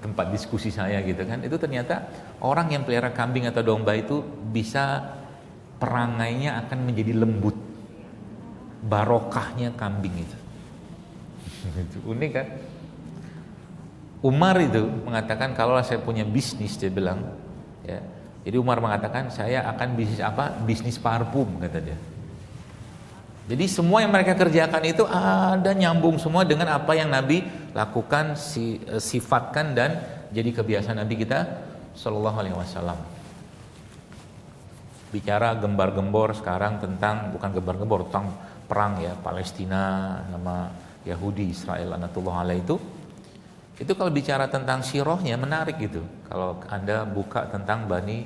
tempat diskusi saya gitu kan. Itu ternyata orang yang pelihara kambing atau domba itu bisa perangainya akan menjadi lembut. Barokahnya kambing itu. Itu unik kan? Umar itu mengatakan kalau saya punya bisnis, dia bilang ya. Jadi Umar mengatakan saya akan bisnis apa? Bisnis parfum, kata dia. Jadi semua yang mereka kerjakan itu ada nyambung semua dengan apa yang Nabi lakukan, sifatkan dan jadi kebiasaan Nabi kita Sallallahu Alaihi Wasallam. Bicara gembar-gembor sekarang tentang, bukan gembar-gembor, tentang perang ya, Palestina sama Yahudi, Israel laknatullah alaih itu kalau bicara tentang sirohnya menarik gitu. Kalau Anda buka tentang Bani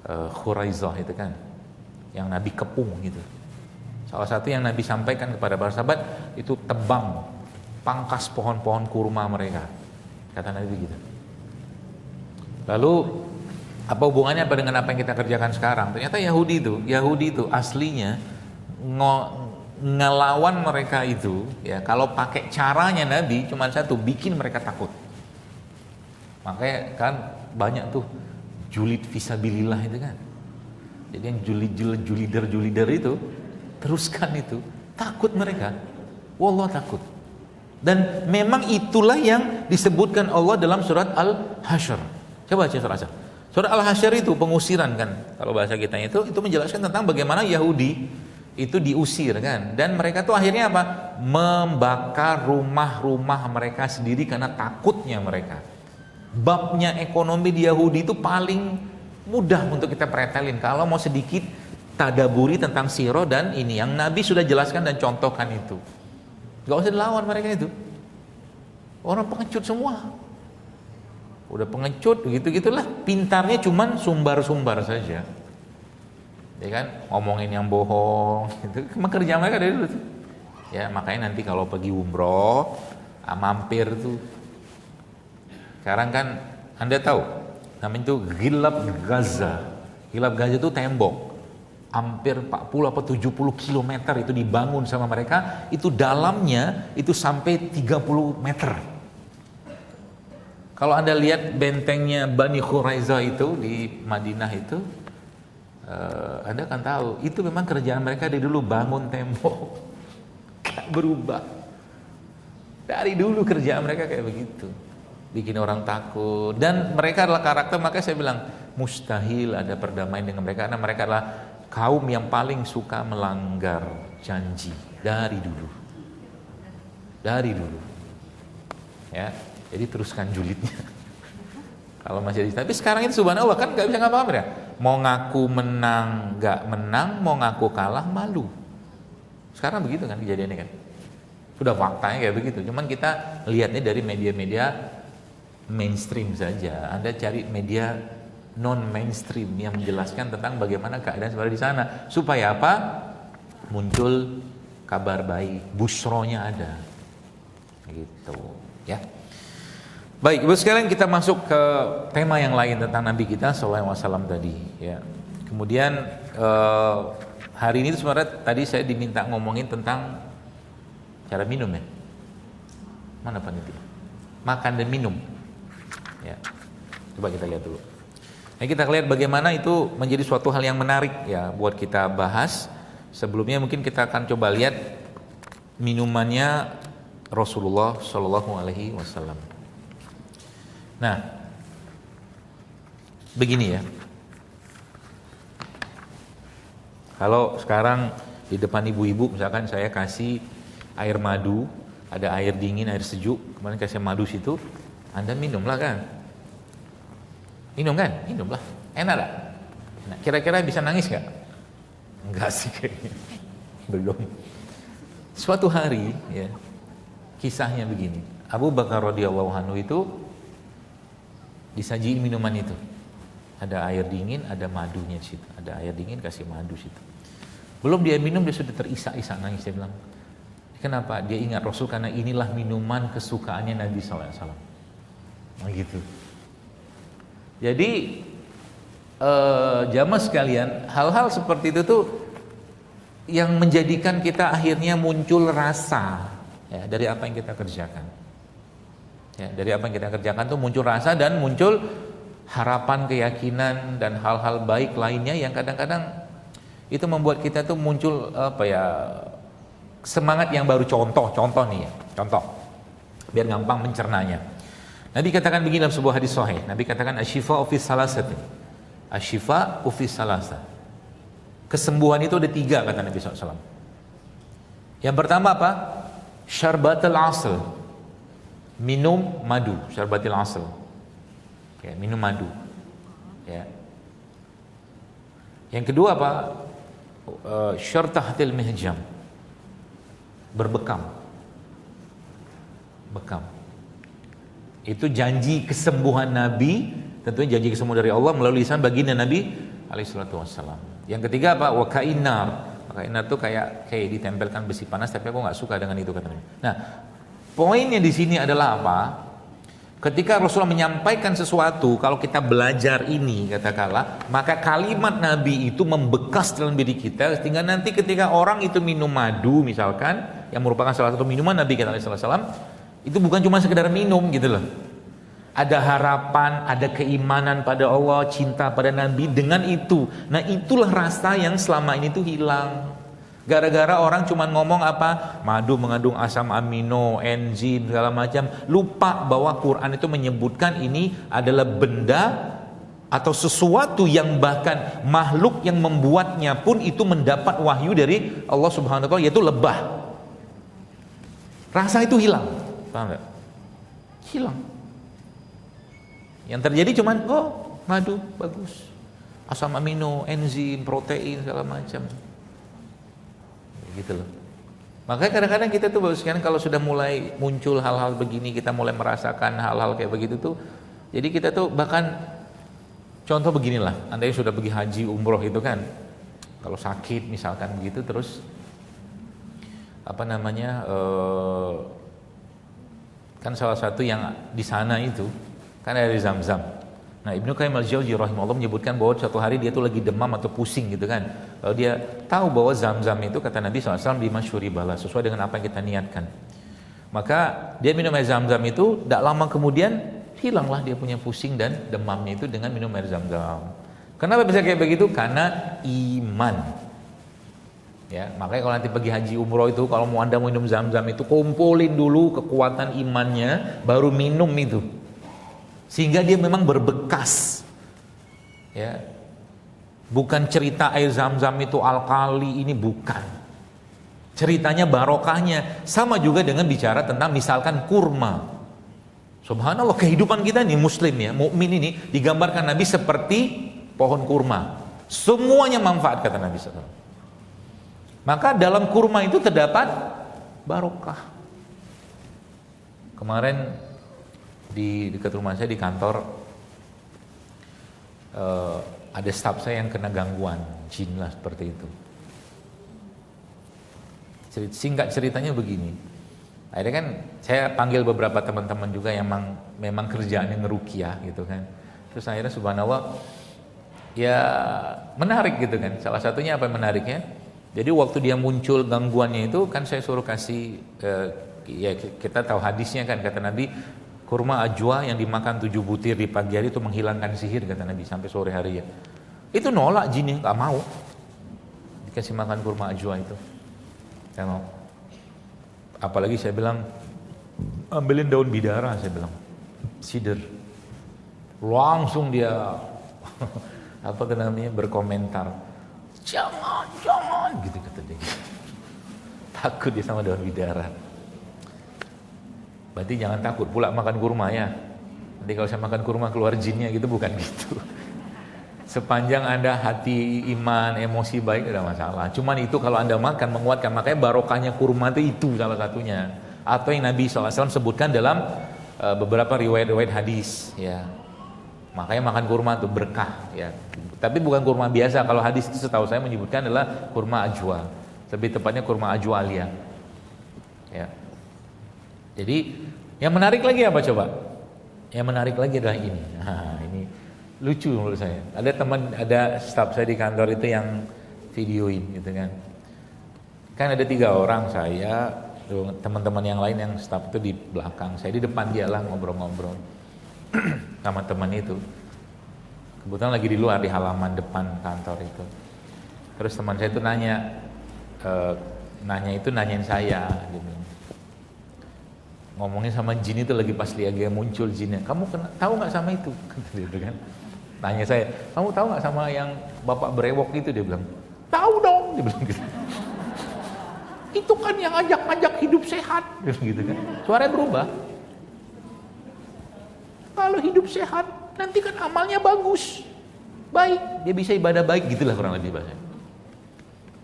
Khuraizah itu kan, yang Nabi kepung gitu. Salah satu yang Nabi sampaikan kepada para sahabat itu tebang, pangkas pohon-pohon kurma mereka. Kata Nabi gitu. Lalu apa hubungannya dengan apa yang kita kerjakan sekarang? Ternyata Yahudi itu aslinya ngelawan mereka itu ya, kalau pakai caranya Nabi cuma satu, bikin mereka takut. Makanya kan banyak tuh julid fisabilillah itu kan. Jadi yang julider itu teruskan itu, takut mereka. Wallah takut. Dan memang itulah yang disebutkan Allah dalam surat Al-Hasyr. Coba baca surat Al-Hasyr. Surat Al-Hasyr itu pengusiran kan. Kalau bahasa kita itu menjelaskan tentang bagaimana Yahudi itu diusir kan. Dan mereka tuh akhirnya apa? Membakar rumah-rumah mereka sendiri karena takutnya mereka. Babnya ekonomi di Yahudi itu paling mudah untuk kita pretelin. Kalau mau sedikit tadaburi tentang sirah dan ini yang Nabi sudah jelaskan dan contohkan itu. Gak usah dilawan mereka itu. Orang pengecut semua. udah pengecut gitu-gitulah. Pintarnya cuman sumbar-sumbar saja. Ya kan, ngomongin yang bohong gitu. Emang kerja mereka dari dulu tuh. Ya, makanya nanti kalau pergi umroh, mampir tuh. Sekarang kan Anda tahu, namanya itu Ghilab Gaza. Ghilab Gaza itu tembok. Hampir 40 atau 70 km itu dibangun sama mereka, itu dalamnya itu sampai 30 meter. Kalau Anda lihat bentengnya Bani Quraiza itu di Madinah itu, Anda akan tahu, itu memang kerjaan mereka dari dulu, bangun tembok. Gak berubah. Dari dulu kerjaan mereka kayak begitu. Bikin orang takut. Dan mereka adalah karakter, makanya saya bilang, mustahil ada perdamaian dengan mereka, karena mereka adalah kaum yang paling suka melanggar janji dari dulu. Dari dulu. Ya, jadi teruskan julidnya. Kalau masih di, tapi sekarang itu subhanallah kan nggak bisa ngapa-ngapain ya. Mau ngaku menang, nggak menang, mau ngaku kalah malu. Sekarang begitu kan kejadiannya kan. Sudah faktanya kayak begitu. Cuman kita lihatnya dari media-media mainstream saja. Anda cari media non mainstream yang menjelaskan tentang bagaimana keadaan sebenarnya di sana, supaya apa? Muncul kabar baik, busronya ada, gitu ya. Baik, Ibu sekalian, kita masuk ke tema yang lain tentang Nabi kita sallallahu alaihi wasallam tadi ya. Kemudian hari ini sebenarnya tadi saya diminta ngomongin tentang cara minum ya. Mana panitia? Makan dan minum ya. Coba kita lihat dulu. Nah, kita lihat bagaimana itu menjadi suatu hal yang menarik ya buat kita bahas. Sebelumnya mungkin kita akan coba lihat minumannya Rasulullah Shallallahu Alaihi Wasallam. Nah, begini ya. Kalau sekarang di depan ibu-ibu, misalkan saya kasih air madu, ada air dingin, air sejuk, kemudian kasih madu situ, Anda minumlah kan? Minum kan? Minumlah. Enak gak? Nah, kira-kira bisa nangis gak? Enggak sih kayaknya. Belum. Suatu hari ya, kisahnya begini. Abu Bakar radhiyallahu anhu itu disajiin minuman itu. Ada air dingin, ada madunya di situ. Ada air dingin kasih madu situ. Belum dia minum dia sudah terisak-isak nangis. Dia bilang, kenapa? Dia ingat Rasul karena inilah minuman kesukaannya Nabi SAW. Nah gitu. Jadi jamaah sekalian, hal-hal seperti itu tuh yang menjadikan kita akhirnya muncul rasa ya, dari apa yang kita kerjakan. Ya, dari apa yang kita kerjakan tuh muncul rasa dan muncul harapan, keyakinan dan hal-hal baik lainnya yang kadang-kadang itu membuat kita tuh muncul apa ya, semangat yang baru. Contoh nih ya, contoh biar gampang mencernanya. Nabi katakan begini dalam sebuah hadis sahih. Nabi katakan asy-syifa'u fi salasati. Asy-syifa'u fi salasa. Kesembuhan itu ada 3 kata Nabi SAW. Yang pertama apa? Syarbatul asl. Minum madu, syarbatul asl. Ya, minum madu. Ya. Yang kedua apa? Syartahatil mihjam. Berbekam. Bekam. Itu janji kesembuhan Nabi, tentunya janji kesembuhan dari Allah melalui lisan baginda Nabi alaihi salatu wassalam. Yang ketiga apa? Wa kainar. Kainar itu kayak ditempelkan besi panas, tapi aku nggak suka dengan itu katanya. Nah, poinnya di sini adalah apa? Ketika Rasulullah menyampaikan sesuatu, kalau kita belajar ini katakanlah, maka kalimat Nabi itu membekas dalam diri kita, sehingga nanti ketika orang itu minum madu misalkan, yang merupakan salah satu minuman Nabi kita alaihi wasallam, itu bukan cuma sekedar minum gitu loh. Ada harapan, ada keimanan pada Allah, cinta pada Nabi dengan itu. Nah, itulah rasa yang selama ini tuh hilang. Gara-gara orang cuma ngomong apa? Madu mengandung asam amino, enzim segala macam. Lupa bahwa Quran itu menyebutkan ini adalah benda atau sesuatu yang bahkan makhluk yang membuatnya pun itu mendapat wahyu dari Allah Subhanahu wa taala, yaitu lebah. Rasa itu hilang. Paham enggak? Hilang. Yang terjadi cuman madu bagus. Asam amino, enzim, protein segala macam. Gitu loh. Makanya kadang-kadang kita tuh baru sekarang kalau sudah mulai muncul hal-hal begini, kita mulai merasakan hal-hal kayak begitu tuh, Jadi kita tuh bahkan contoh beginilah, Anda yang sudah pergi haji umroh itu kan, kalau sakit misalkan begitu terus apa namanya kan salah satu yang di sana itu kan ada Zam-Zam. Nah, Ibnu Qayyim al-Jauziyah rahimahullah menyebutkan bahwa suatu hari dia tuh lagi demam atau pusing gitu kan. Lalu dia tahu bahwa Zam-Zam itu kata Nabi SAW dimasyhuri bala sesuai dengan apa yang kita niatkan. Maka dia minum air Zam-Zam itu, tidak lama kemudian hilanglah dia punya pusing dan demamnya itu dengan minum air Zam-Zam. Kenapa bisa kayak begitu? Karena iman. Ya, makanya kalau nanti pergi haji umroh itu kalau mau Anda minum Zam-Zam itu kumpulin dulu kekuatan imannya baru minum itu. Sehingga dia memang berbekas. Ya. Bukan cerita air Zam-Zam itu alkali, ini bukan. Ceritanya barokahnya sama juga dengan bicara tentang misalkan kurma. Subhanallah, kehidupan kita nih muslim ya, mukmin ini digambarkan Nabi seperti pohon kurma. Semuanya manfaat kata Nabi SAW. Maka dalam kurma itu terdapat barokah. Kemarin di dekat rumah saya di kantor ada staf saya yang kena gangguan jin lah seperti itu. Singkat ceritanya begini. Akhirnya kan saya panggil beberapa teman-teman juga yang memang kerjaannya ngeruqyah gitu kan. Terus akhirnya subhanallah ya menarik gitu kan. Salah satunya apa yang menariknya? Jadi waktu dia muncul gangguannya itu kan saya suruh kasih ya kita tahu hadisnya kan kata Nabi kurma ajwa yang dimakan 7 butir di pagi hari itu menghilangkan sihir kata Nabi sampai sore hari ya. Itu nolak jinnya, nggak mau. Dikasih makan kurma ajwa itu. Nggak mau. Apalagi saya bilang ambilin daun bidara, saya bilang sider. Langsung dia apa namanya berkomentar, jangan gitu kata dia. Takut dia sama daun bidara. Berarti jangan takut pula makan kurma ya. Nanti kalau saya makan kurma keluar jinnya gitu, bukan gitu. Sepanjang Anda hati, iman, emosi baik tidak masalah. Cuman itu kalau Anda makan menguatkan, makanya barokahnya kurma itu salah satunya. Atau yang Nabi SAW sebutkan dalam beberapa riwayat-riwayat hadis ya. Makanya makan kurma itu berkah ya. Tapi bukan kurma biasa. Kalau hadis itu setahu saya menyebutkan adalah kurma ajwa. Lebih tepatnya kurma ajwa alia. Ya. Jadi yang menarik lagi apa coba? Yang menarik lagi adalah ini. Nah, ini lucu menurut saya. Ada staf saya di kantor itu yang videoin gitu kan. Kan ada 3 orang, saya, teman-teman yang lain yang staf itu di belakang. Saya di depan dia lah ngobrol-ngobrol sama teman itu. Kebetulan lagi di luar di halaman depan kantor itu. Terus teman saya itu nanyain saya gitu. Ngomongin sama jin itu lagi pas dia muncul jinnya. Kamu tahu nggak sama itu? Gitu kan. Tanya saya, kamu tahu nggak sama yang bapak berewok itu? Dia bilang, tahu dong. Dia bilang gitu. Itu kan yang ngajak hidup sehat. Dia bilang gitu kan. Suaranya berubah. Kalau hidup sehat, nanti kan amalnya bagus, baik. Dia bisa ibadah baik, gitulah kurang lebih bahasa.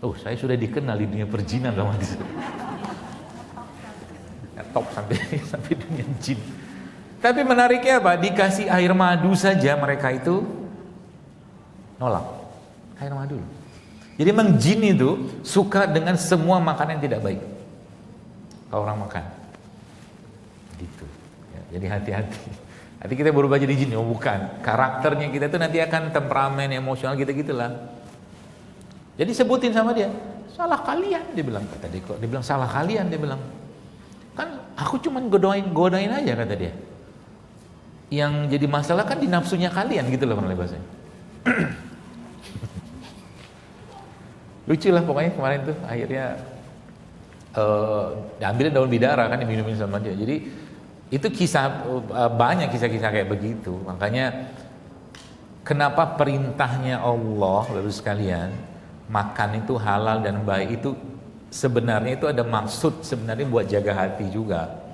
Oh, saya sudah dikenal di dunia perjinan sama dia. Top sampai dunia jin. Tapi menariknya apa? Dikasih air madu saja mereka itu nolak. Air madu. Jadi memang jin itu suka dengan semua makanan yang tidak baik. Kalau orang makan. Gitu. Ya, jadi hati-hati. Nanti kita berubah jadi jin, oh bukan. Karakternya kita itu nanti akan temperamen, emosional gitu-gitulah. Jadi sebutin sama dia, salah kalian dia bilang. Kata dia, dia bilang salah kalian dia bilang. Kan aku cuman godain aja kata dia. Yang jadi masalah kan di nafsunya kalian gitu loh kalau bahasanya. Lucu lah pokoknya kemarin tuh akhirnya diambilin daun bidara kan diminumin sama dia. Jadi itu kisah banyak kisah-kisah kayak begitu. Makanya kenapa perintahnya Allah Bapak sekalian makan itu halal dan baik itu sebenarnya itu ada maksud sebenarnya buat jaga hati juga.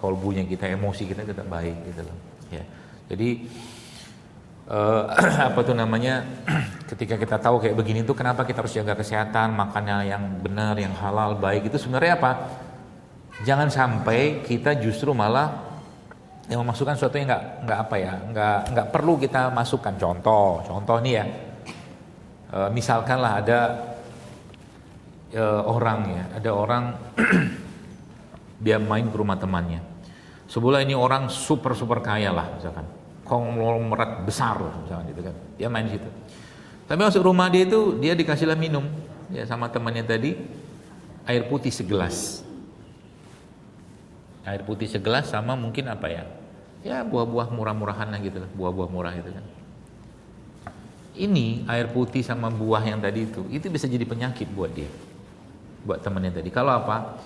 Kolbunya kita, emosi kita tetap baik gitu loh. Ya. Jadi apa tuh namanya? Ketika kita tahu kayak begini tuh kenapa kita harus jaga kesehatan, makannya yang benar, yang halal, baik itu sebenarnya apa? Jangan sampai kita justru malah yang memasukkan sesuatu yang nggak apa ya, nggak perlu kita masukkan. Contoh nih ya, misalkanlah ada ada orang dia main ke rumah temannya. Sebelah ini orang super kaya lah misalkan, konglomerat besar lah misalkan gitu kan. Dia main di situ. Tapi masuk rumah dia itu dia dikasihlah minum ya sama temannya tadi air putih segelas. Air putih segelas sama mungkin apa ya? Ya buah-buah murah-murahan lah gitu, buah-buah murah gitu kan. Ini air putih sama buah yang tadi itu bisa jadi penyakit buat dia. Buat temannya tadi. Kalau apa?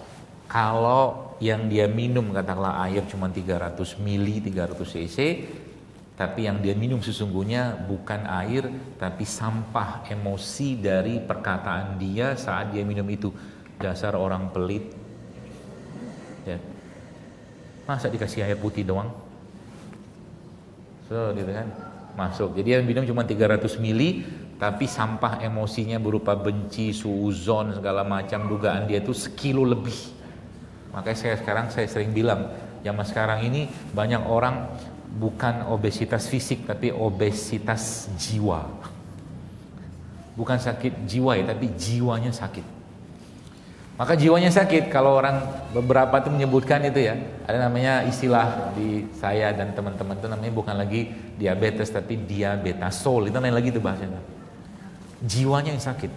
Kalau yang dia minum katakanlah air cuma 300 mili, 300 cc, tapi yang dia minum sesungguhnya bukan air, tapi sampah emosi dari perkataan dia saat dia minum itu. Dasar orang pelit. Ya. Masa dikasih air putih doang? Gitu kan. Masuk. Jadi yang minum cuma 300 mili, tapi sampah emosinya berupa benci, suuzon, segala macam, dugaan dia itu sekilo lebih. Makanya saya sering bilang, zaman sekarang ini banyak orang bukan obesitas fisik, tapi obesitas jiwa. Bukan sakit jiwa ya, tapi jiwanya sakit. Maka jiwanya sakit. Kalau orang beberapa itu menyebutkan itu ya, ada namanya istilah di saya dan teman-teman itu namanya bukan lagi diabetes tapi diabetasol. Itu lain lagi itu bahasanya. Jiwanya yang sakit.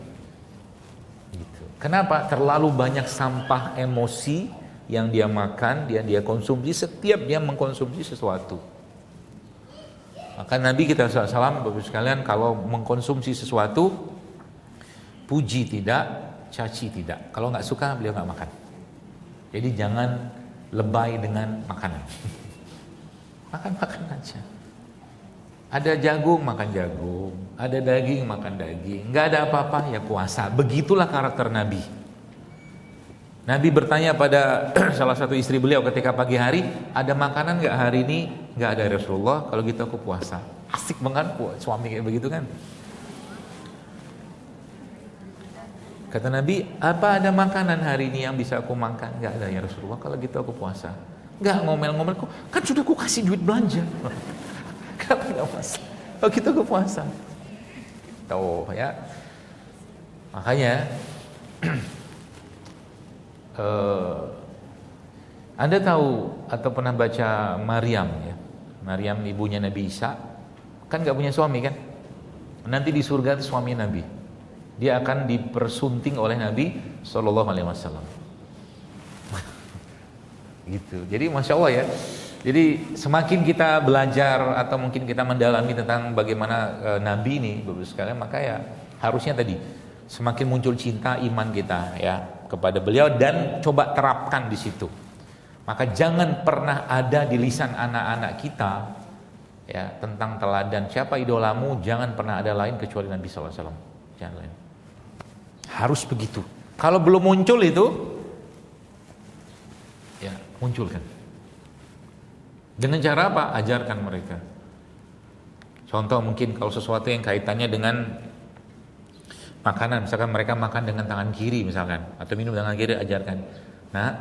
Gitu. Kenapa? Terlalu banyak sampah emosi yang dia makan, dia konsumsi setiap dia mengkonsumsi sesuatu. Maka Nabi kita SAW Bapak sekalian kalau mengkonsumsi sesuatu, puji tidak, caci tidak. Kalau nggak suka beliau nggak makan. Jadi jangan lebay dengan makanan. Makan aja. Ada jagung makan jagung, ada daging makan daging. Nggak ada apa-apa ya puasa. Begitulah karakter Nabi. Nabi bertanya pada salah satu istri beliau ketika pagi hari, ada makanan nggak hari ini? Nggak ada Rasulullah. Kalau gitu aku puasa. Asik banget suami kayak begitu kan? Kata Nabi, apa ada makanan hari ini yang bisa aku makan? Enggak ada ya Rasulullah, kalau gitu aku puasa. Enggak ngomel-ngomel, kan sudah aku kasih duit belanja. Kenapa enggak puasa? Kalau gitu aku puasa. Tuh ya. Makanya Anda tahu atau pernah baca Maryam ya? Maryam ibunya Nabi Isa, kan enggak punya suami kan? Nanti di surga itu suami Nabi. Dia akan dipersunting oleh Nabi Sallallahu Alaihi Wasallam. Gitu. Jadi masya Allah ya. Jadi semakin kita belajar atau mungkin kita mendalami tentang bagaimana Nabi ini, Bapak sekalian, maka ya harusnya tadi semakin muncul cinta iman kita ya kepada beliau dan coba terapkan di situ. Maka jangan pernah ada di lisan anak-anak kita ya tentang teladan siapa idolamu, jangan pernah ada lain kecuali Nabi Sallallahu Alaihi Wasallam. Jangan lain. Harus begitu. Kalau belum muncul itu, ya munculkan. Dengan cara apa? Ajarkan mereka. Contoh mungkin kalau sesuatu yang kaitannya dengan makanan, misalkan mereka makan dengan tangan kiri misalkan, atau minum dengan kiri, ajarkan. Nah,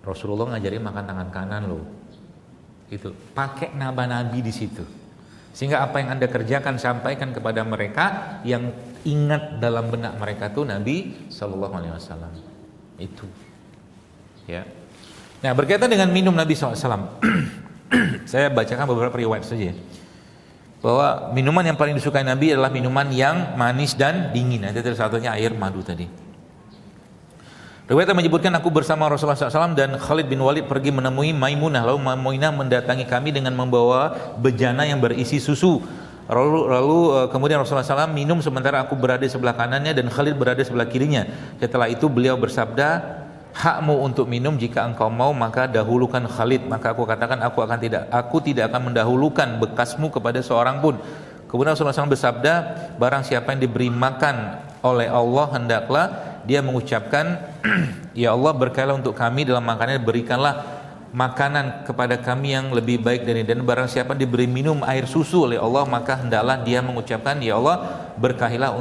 Rasulullah ngajarin makan tangan kanan loh. Itu pakai nama Nabi di situ. Sehingga apa yang Anda kerjakan sampaikan kepada mereka yang ingat dalam benak mereka tuh Nabi Sallallahu Alaihi Wasallam. Itu, ya. Nah berkaitan dengan minum Nabi SAW, saya bacakan beberapa riwayat saja. Bahwa minuman yang paling disukai Nabi adalah minuman yang manis dan dingin. Nanti salah satunya air madu tadi. Riwayat menyebutkan aku bersama Rasulullah SAW dan Khalid bin Walid pergi menemui Maimunah. Lalu Maimunah mendatangi kami dengan membawa bejana yang berisi susu. Lalu kemudian Rasulullah SAW minum sementara aku berada di sebelah kanannya dan Khalid berada di sebelah kirinya. Setelah itu beliau bersabda, hakmu untuk minum jika engkau mau maka dahulukan Khalid. Maka aku katakan aku tidak akan mendahulukan bekasmu kepada seorang pun. Kemudian Rasulullah SAW bersabda, barang siapa yang diberi makan oleh Allah hendaklah dia mengucapkan, ya Allah berkailah untuk kami dalam makanan, berikanlah makanan kepada kami yang lebih baik dari ini. Dan barang siapa diberi minum air susu oleh Allah maka hendaklah dia mengucapkan, ya Allah berkahilah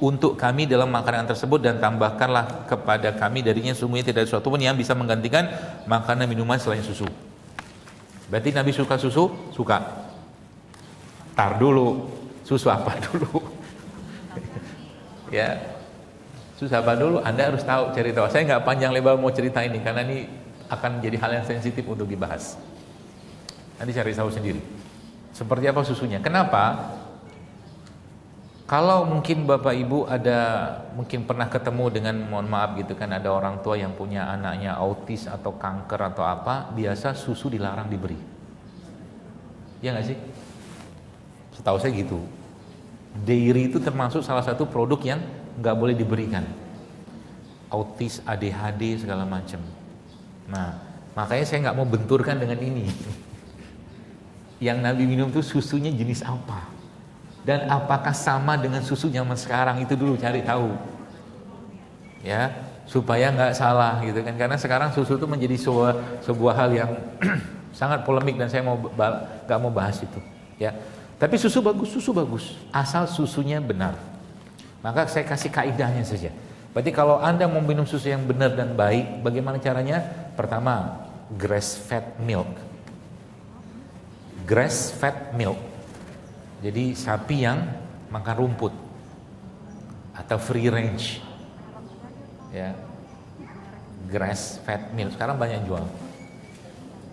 untuk kami dalam makanan tersebut dan tambahkanlah kepada kami darinya sungguhnya tidak ada sesuatu pun yang bisa menggantikan makanan minuman selain susu. Berarti Nabi suka susu? Suka. Tar dulu, susu apa dulu? Ya, susu apa dulu? Anda harus tahu, cari tahu. Saya nggak panjang lebar mau cerita ini karena ini akan jadi hal yang sensitif untuk dibahas. Nanti cari tahu sendiri. Seperti apa susunya? Kenapa? Kalau mungkin Bapak Ibu mungkin pernah ketemu dengan, mohon maaf gitu kan, ada orang tua yang punya anaknya autis atau kanker atau apa, biasa susu dilarang diberi. Ya nggak sih? Setahu saya gitu. Dairy itu termasuk salah satu produk yang nggak boleh diberikan. Autis, ADHD segala macam. Nah, makanya saya nggak mau benturkan dengan ini. Yang Nabi minum itu susunya jenis apa? Dan apakah sama dengan susu zaman sekarang? Itu dulu cari tahu, ya, supaya nggak salah gitu kan. Karena sekarang susu itu menjadi sebuah hal yang sangat polemik dan saya nggak mau bahas itu, ya. Tapi susu bagus, asal susunya benar. Maka saya kasih kaidahnya saja. Berarti kalau Anda mau minum susu yang benar dan baik, bagaimana caranya? Pertama, grass fed milk. Grass fed milk. Jadi sapi yang makan rumput atau free range, ya, grass fed milk sekarang banyak jual,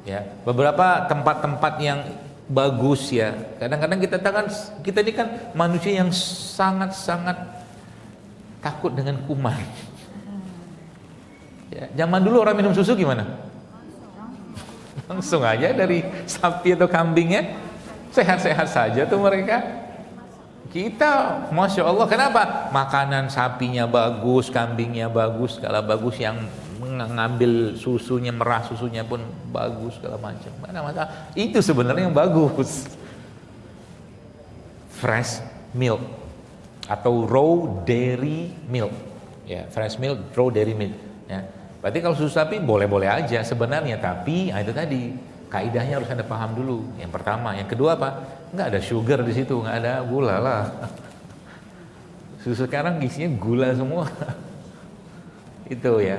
ya. Beberapa tempat-tempat yang bagus, ya. Kadang-kadang kita ini kan manusia yang sangat-sangat takut dengan kuman. Ya, zaman dulu orang minum susu gimana? Langsung aja dari sapi atau kambingnya. Sehat-sehat saja tuh mereka. Kita, Masya Allah, kenapa? Makanan sapinya bagus, kambingnya bagus, segala bagus, yang mengambil susunya, merah susunya pun bagus, segala macam. Mana masalah? Itu sebenarnya yang bagus. Fresh milk atau raw dairy milk. Ya, fresh milk, raw dairy milk. Ya. Berarti kalau susu sapi boleh-boleh aja sebenarnya, tapi itu tadi. Kaidahnya harus Anda paham dulu. Yang pertama, yang kedua apa? Nggak ada sugar di situ, nggak ada gula lah. Susu sekarang isinya gula semua. Itu ya.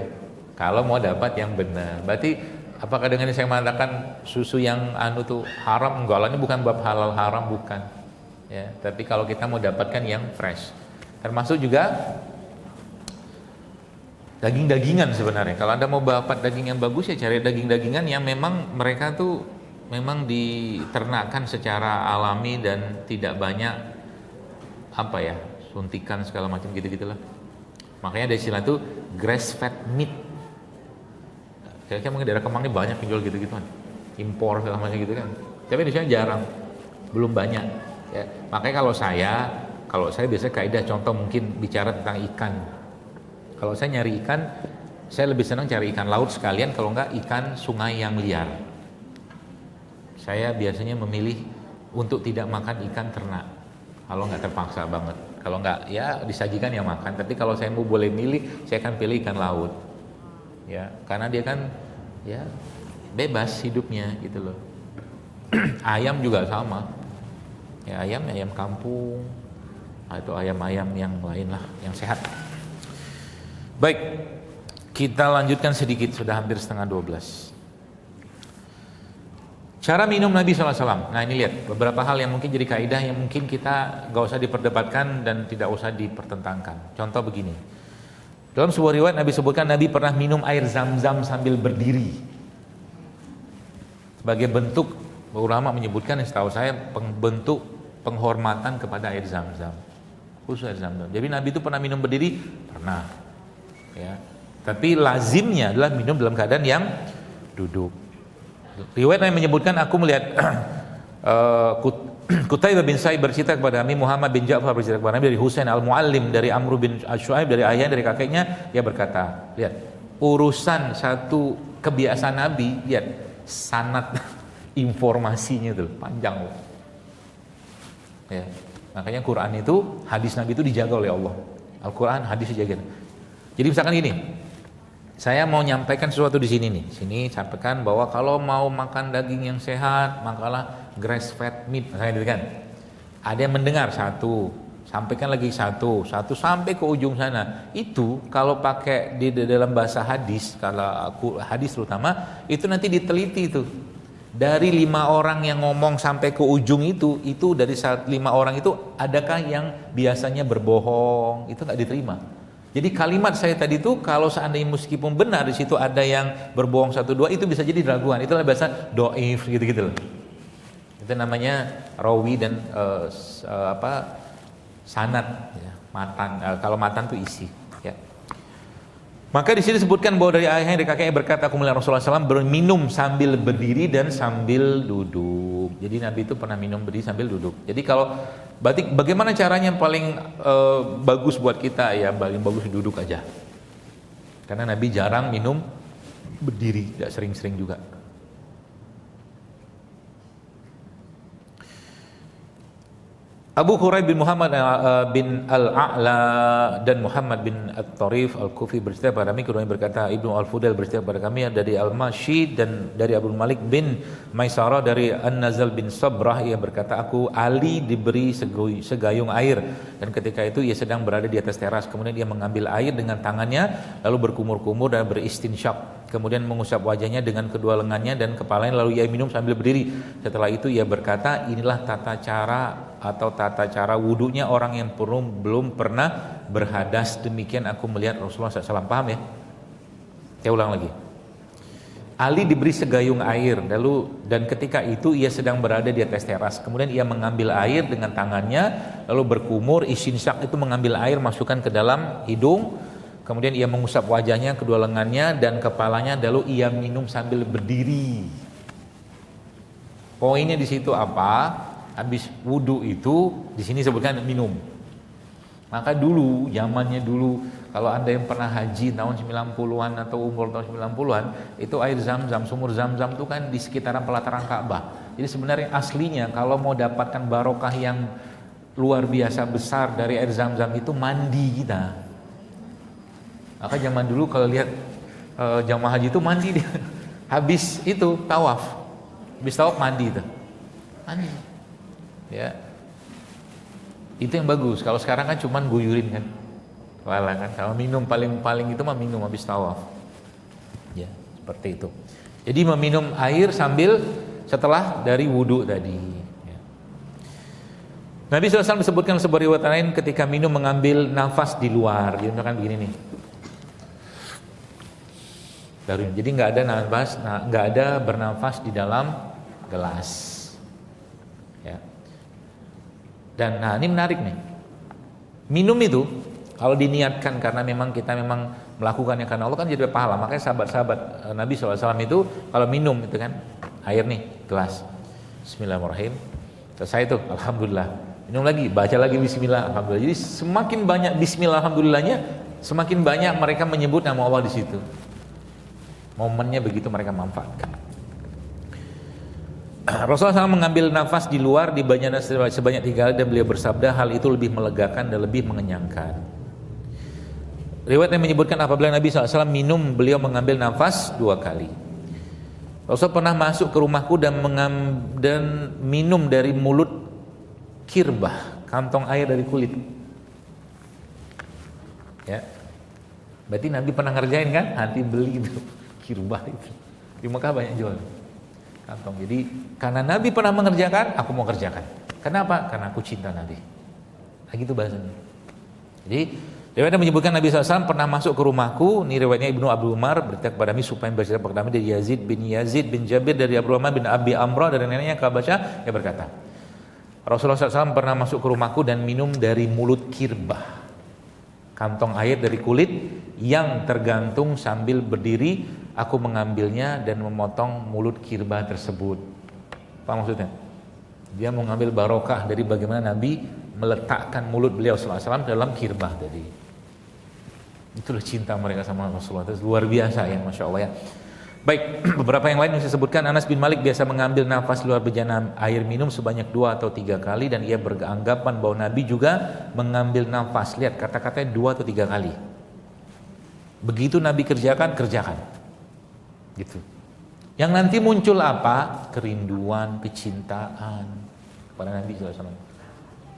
Kalau mau dapat yang benar. Berarti apakah dengan saya mengatakan susu yang tuh haram? Enggak lah, ini bukan bab halal haram, bukan. Ya, tapi kalau kita mau dapatkan yang fresh. Termasuk juga daging-dagingan sebenarnya. Kalau Anda mau dapat daging yang bagus, ya cari daging-dagingan yang memang mereka tuh memang diternakkan secara alami dan tidak banyak suntikan segala macam gitu-gitulah. Makanya ada istilah tuh grass fed meat. Kayaknya mungkin daerah Kemang ini banyak penjual gitu-gituan. Impor segala macam gitu kan. Tapi di sini jarang. Belum banyak, ya. Makanya kalau saya biasanya kaidah contoh mungkin bicara tentang ikan. Kalau saya nyari ikan, saya lebih senang cari ikan laut sekalian, kalau enggak ikan sungai yang liar. Saya biasanya memilih untuk tidak makan ikan ternak, kalau enggak terpaksa banget. Kalau enggak, ya disajikan ya makan. Tapi kalau saya mau boleh milih, saya akan pilih ikan laut, ya, karena dia kan ya bebas hidupnya gitu loh. Ayam juga sama, ya, ayam kampung atau ayam-ayam yang lain lah, yang sehat. Baik, kita lanjutkan sedikit, sudah hampir setengah 12. Cara minum Nabi SAW. Nah ini lihat, beberapa hal yang mungkin jadi kaidah yang mungkin kita gak usah diperdebatkan dan tidak usah dipertentangkan. Contoh begini, dalam sebuah riwayat Nabi sebutkan Nabi pernah minum air zam-zam sambil berdiri. Sebagai bentuk, ulama menyebutkan, setahu saya, bentuk penghormatan kepada air zam-zam. Khusus air zam-zam. Jadi Nabi itu pernah minum berdiri? Pernah. Ya, tapi lazimnya adalah minum dalam keadaan yang duduk. Riwayat yang menyebutkan, aku melihat Qutaibah bin Sa'id bercerita kepada kami, Muhammad bin Ja'far bercerita kepada kami dari Husain al-Muallim, dari Amr bin Shu'aib, dari ayahnya, dari kakeknya. Dia berkata, lihat, urusan satu kebiasaan Nabi, lihat sanad informasinya tuh panjang loh. Ya, makanya Quran itu, hadis Nabi itu dijaga oleh Allah. Al-Quran, hadis dijaga. Jadi misalkan gini, saya mau nyampaikan sesuatu di sini nih. Sini sampaikan bahwa kalau mau makan daging yang sehat, makalah grass fed meat, misalnya gitu kan. Ada yang mendengar satu, sampaikan lagi satu sampai ke ujung sana. Itu kalau pakai di dalam bahasa hadis, kalau hadis terutama, itu nanti diteliti itu. Dari 5 orang yang ngomong sampai ke ujung itu dari 5 orang itu adakah yang biasanya berbohong? Itu nggak diterima. Jadi kalimat saya tadi itu kalau seandainya meskipun benar di situ ada yang berbohong 1 2 itu bisa jadi raguan. Itulah bahasa doif gitu-gitu loh. Itu namanya rawi dan sanad ya, matan. Kalau matan itu isi ya. Maka di sini disebutkan bahwa dari ayahnya dari kakeknya berkata, aku melihat Rasulullah SAW berminum sambil berdiri dan sambil duduk. Jadi Nabi itu pernah minum berdiri sambil duduk. Jadi kalau bagaimana caranya yang paling bagus buat kita ya, paling bagus duduk aja. Karena Nabi jarang minum berdiri, tidak sering-sering juga. Abu Hurairah bin Muhammad bin Al-A'la dan Muhammad bin At-Tarif Al-Kufi bercerita pada kami, keduanya berkata, Ibnu Al-Fudail bercerita pada kami dari Al-Mashi dan dari Abu Malik bin Maisarah dari An-Nazal bin Sabrah, ia berkata, aku Ali diberi segayung air dan ketika itu ia sedang berada di atas teras, kemudian ia mengambil air dengan tangannya lalu berkumur-kumur dan beristinsyak, kemudian mengusap wajahnya dengan kedua lengannya dan kepalanya, lalu ia minum sambil berdiri. Setelah itu ia berkata, inilah tata cara wudunya orang yang belum pernah berhadas. Demikian aku melihat Rasulullah SAW. Paham ya? Saya ulang lagi. Ali diberi segayung air dan ketika itu ia sedang berada di atas teras, kemudian ia mengambil air dengan tangannya lalu berkumur, istinsyak itu mengambil air masukkan ke dalam hidung, kemudian ia mengusap wajahnya, kedua lengannya dan kepalanya, lalu ia minum sambil berdiri. Poinnya di situ apa? Habis wudu itu di sini sebutkan minum. Maka dulu, zamannya dulu, kalau Anda yang pernah haji tahun 90-an atau umur tahun 90-an, itu air Zam-Zam, sumur Zam-Zam itu kan di sekitaran pelataran Ka'bah. Jadi sebenarnya aslinya kalau mau dapatkan barokah yang luar biasa besar dari air Zam-Zam itu mandi kita. Maka zaman dulu kalau lihat jamaah haji itu mandi dia. Habis itu tawaf. Habis tawaf mandi itu. Mandi. Ya. Itu yang bagus. Kalau sekarang kan cuman guyurin kan. Walah kan. Kalau minum paling itu mah minum habis tawaf. Ya, seperti itu. Jadi meminum air setelah dari wudu tadi. Ya. Nabi SAW disebutkan sebuah riwayat lain ketika minum mengambil nafas di luar. Jadi misalkan begini nih. Jadi nggak ada bernafas di dalam gelas. Ya. Dan ini menarik nih. Minum itu kalau diniatkan karena memang kita melakukannya karena Allah kan jadi pahala. Makanya sahabat-sahabat Nabi SAW itu kalau minum itu kan air nih gelas, Bismillahirrahmanirrahim. Selesai itu, Alhamdulillah. Minum lagi, baca lagi Bismillah, Alhamdulillah. Jadi semakin banyak Bismillah, Alhamdulillahnya, semakin banyak mereka menyebut nama Allah di situ. Momennya begitu mereka manfaatkan. Rasulullah SAW mengambil nafas di luar di badannya sebanyak 3 kali dan beliau bersabda, hal itu lebih melegakan dan lebih mengenyangkan. Riwayat yang menyebutkan apabila Nabi SAW minum, beliau mengambil nafas 2 kali. Rasul pernah masuk ke rumahku dan minum dari mulut kirbah, kantong air dari kulit. Ya, berarti Nabi pernah ngerjain kan? Nanti beli itu kirbah itu. Di Mekah banyak jual kantong. Jadi karena Nabi pernah mengerjakan, aku mau kerjakan. Kenapa? Karena aku cinta Nabi. Nah, gitu bahasanya. Jadi riwayatnya menyebutkan Nabi SAW pernah masuk ke rumahku. Ini riwayatnya Ibnu Abu Umar bercerita kepada kami supaya bercerita kepada kami dari Yazid bin Jabir dari Abdurrahman bin Abi Amrah dari neneknya Kabasyah, yang berkata, Rasulullah SAW pernah masuk ke rumahku dan minum dari mulut kirbah, kantong air dari kulit yang tergantung sambil berdiri. Aku mengambilnya dan memotong mulut kirbah tersebut. Apa maksudnya? Dia mau mengambil barokah dari bagaimana Nabi meletakkan mulut beliau SAW dalam kirbah tadi. Itulah cinta mereka sama Rasulullah. Itu luar biasa ya, Masya Allah ya. Baik, beberapa yang lain yang saya sebutkan, Anas bin Malik biasa mengambil nafas luar bejana air minum sebanyak 2 atau 3 kali dan ia beranggapan bahwa Nabi juga mengambil nafas. Lihat kata-katanya 2 atau 3 kali. Begitu Nabi kerjakan. Gitu. Yang nanti muncul apa? Kerinduan, kecintaan pada Nabi SAW.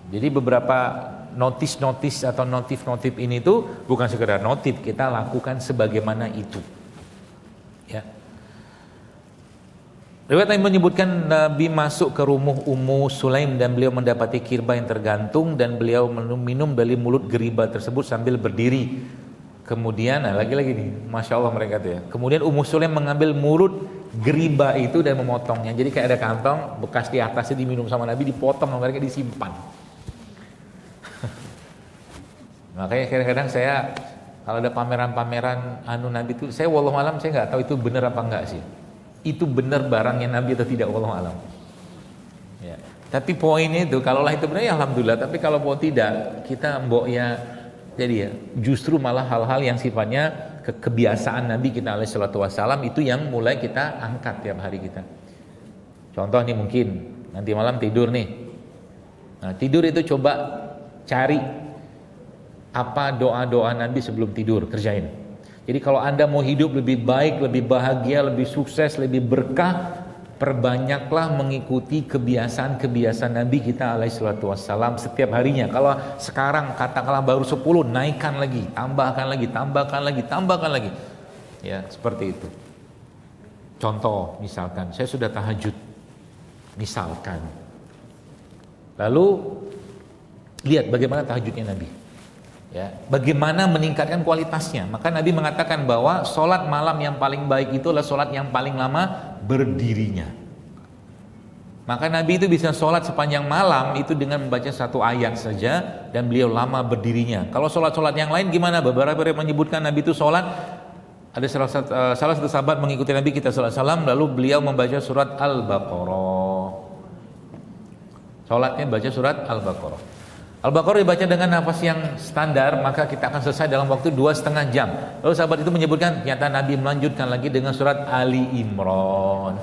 Jadi beberapa notis atau notif ini tuh bukan sekedar notif, kita lakukan sebagaimana itu. Ya. Riwayat lain menyebutkan Nabi masuk ke rumah Ummu Sulaim dan beliau mendapati kirba yang tergantung dan beliau minum dari mulut geriba tersebut sambil berdiri. Kemudian, lagi-lagi nih, Masya Allah mereka tuh ya. Kemudian Ummu Sulaim mengambil mulut geriba itu dan memotongnya. Jadi kayak ada kantong bekas di atasnya diminum sama Nabi, dipotong sama mereka, disimpan. Makanya kadang-kadang saya kalau ada pameran-pameran Nabi itu, saya wallahualam saya nggak tahu itu benar apa enggak sih. Itu benar barangnya Nabi atau tidak, wallahualam. Ya. Tapi poinnya itu, kalaulah itu benar ya alhamdulillah. Tapi kalau mau tidak, kita mbok ya. Jadi ya, justru malah hal-hal yang sifatnya kebiasaan Nabi kita alaihi salatu wassalam itu yang mulai kita angkat tiap hari kita. Contoh nih mungkin nanti malam tidur nih. Nah, tidur itu coba cari apa doa-doa Nabi sebelum tidur, kerjain. Jadi kalau Anda mau hidup lebih baik, lebih bahagia, lebih sukses, lebih berkah, perbanyaklah mengikuti kebiasaan-kebiasaan Nabi kita alaihi salatu wassalam setiap harinya. Kalau sekarang katakanlah baru 10, naikkan lagi, tambahkan lagi, tambahkan lagi, tambahkan lagi. Ya, seperti itu. Contoh, misalkan saya sudah tahajud. Misalkan. Lalu lihat bagaimana tahajudnya Nabi. Ya, bagaimana meningkatkan kualitasnya. Maka Nabi mengatakan bahwa sholat malam yang paling baik itu adalah sholat yang paling lama berdirinya. Maka Nabi itu bisa sholat sepanjang malam itu dengan membaca satu ayat saja dan beliau lama berdirinya. Kalau sholat-sholat yang lain gimana? Beberapa yang menyebutkan Nabi itu sholat, ada salah satu sahabat mengikuti Nabi kita sallallahu alaihi wasallam, lalu beliau membaca surat Al-Baqarah. Sholatnya baca surat Al-Baqarah. Al-Baqarah dibaca dengan nafas yang standar, maka kita akan selesai dalam waktu 2,5 jam. Lalu sahabat itu menyebutkan, ternyata Nabi melanjutkan lagi dengan surat Ali Imran.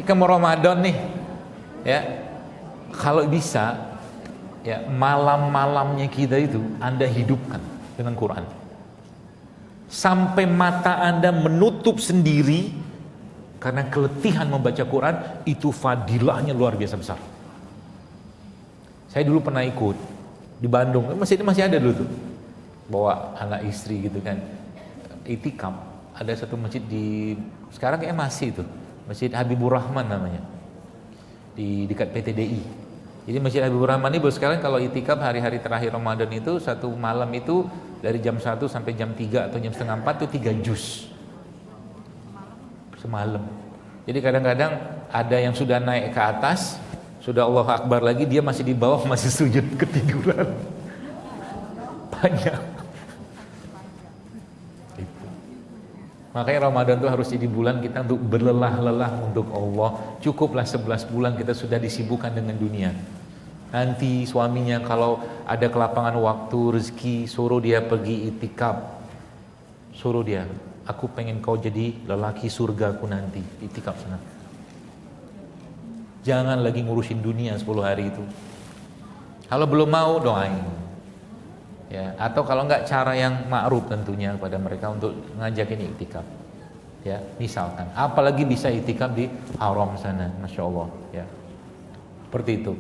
Ikan mau Ramadan nih, ya. Kalau bisa, ya malam-malamnya kita itu Anda hidupkan dengan Quran. Sampai mata Anda menutup sendiri. Karena keletihan membaca Quran itu fadilahnya luar biasa besar. Saya dulu pernah ikut di Bandung, masih ada dulu tuh, bawa anak istri gitu kan, itikaf. Ada satu masjid di sekarang kayak masih itu, Masjid Habibur Rahman namanya, di dekat PTDI. Jadi Masjid Habibur Rahman ini sekarang kalau itikaf hari-hari terakhir Ramadan itu satu malam itu dari jam 1 sampai jam 3 atau jam setengah 4 itu 3 juz. Semalam. Jadi kadang-kadang ada yang sudah naik ke atas, sudah Allahu Akbar lagi, dia masih di bawah, masih sujud ketiduran. Banyak. Itu. Makanya Ramadan itu harus jadi bulan kita untuk berlelah-lelah untuk Allah. Cukuplah 11 bulan kita sudah disibukkan dengan dunia. Nanti suaminya kalau ada kelapangan waktu, rezeki, suruh dia pergi itikaf. Suruh dia, aku pengen kau jadi lelaki surgaku nanti, itikaf sana. Jangan lagi ngurusin dunia 10 hari itu. Kalau belum mau doain. Ya, atau kalau enggak cara yang ma'ruf tentunya kepada mereka untuk ngajakin itikaf. Ya, misalkan, apalagi bisa itikaf di haram sana, Masya Allah. Ya, seperti itu.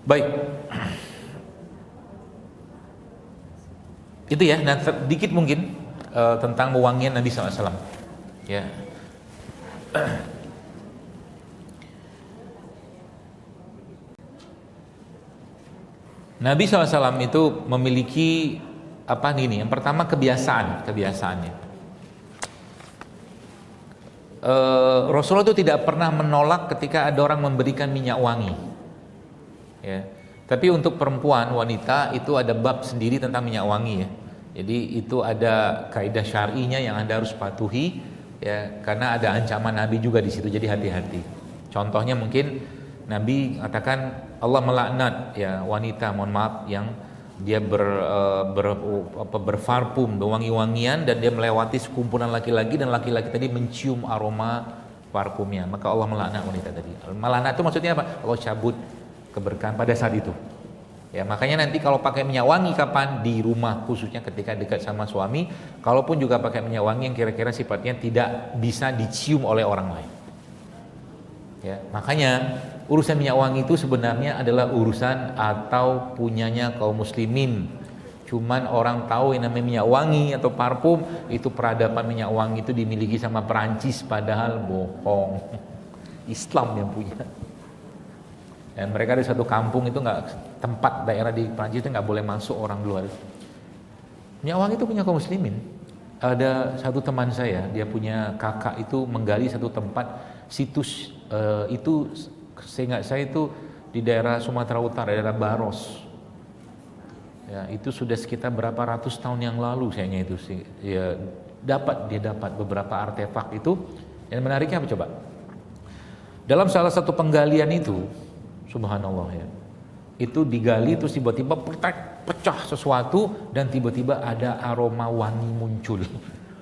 Baik. Itu ya, nah sedikit mungkin tentang wewangian Nabi SAW. Ya. Nabi SAW itu memiliki apa nih? Yang pertama kebiasaannya. Rasulullah itu tidak pernah menolak ketika ada orang memberikan minyak wangi. Ya. Tapi untuk perempuan, wanita itu ada bab sendiri tentang minyak wangi ya. Jadi itu ada kaidah syar'inya yang Anda harus patuhi ya, karena ada ancaman Nabi juga di situ, jadi hati-hati. Contohnya mungkin Nabi katakan Allah melaknat ya wanita, mohon maaf, yang dia berparfum, berwangi-wangian dan dia melewati sekumpulan laki-laki dan laki-laki tadi mencium aroma parfumnya, maka Allah melaknat wanita tadi. Melaknat itu maksudnya apa? Allah cabut keberkahan pada saat itu. Ya, makanya nanti kalau pakai minyak wangi kapan? Di rumah, khususnya ketika dekat sama suami. Kalaupun juga pakai minyak wangi yang kira-kira sifatnya tidak bisa dicium oleh orang lain. Ya, makanya urusan minyak wangi itu sebenarnya adalah urusan atau punyanya kaum muslimin. Cuman orang tahu yang namanya minyak wangi atau parfum, itu peradaban minyak wangi itu dimiliki sama Perancis, padahal bohong. Islam yang punya. Dan mereka di satu kampung itu tempat daerah di Perancis itu nggak boleh masuk orang luar. Minyak wangi itu punya kaum muslimin. Ada satu teman saya, dia punya kakak itu menggali satu tempat situs itu, seingat saya itu di daerah Sumatera Utara, daerah Baros. Ya, itu sudah sekitar berapa ratus tahun yang lalu sayangnya itu sih. Ya, dia dapat beberapa artefak itu. Yang menariknya apa coba? Dalam salah satu penggalian itu, subhanallah ya, itu digali terus tiba-tiba pecah sesuatu dan tiba-tiba ada aroma wangi muncul.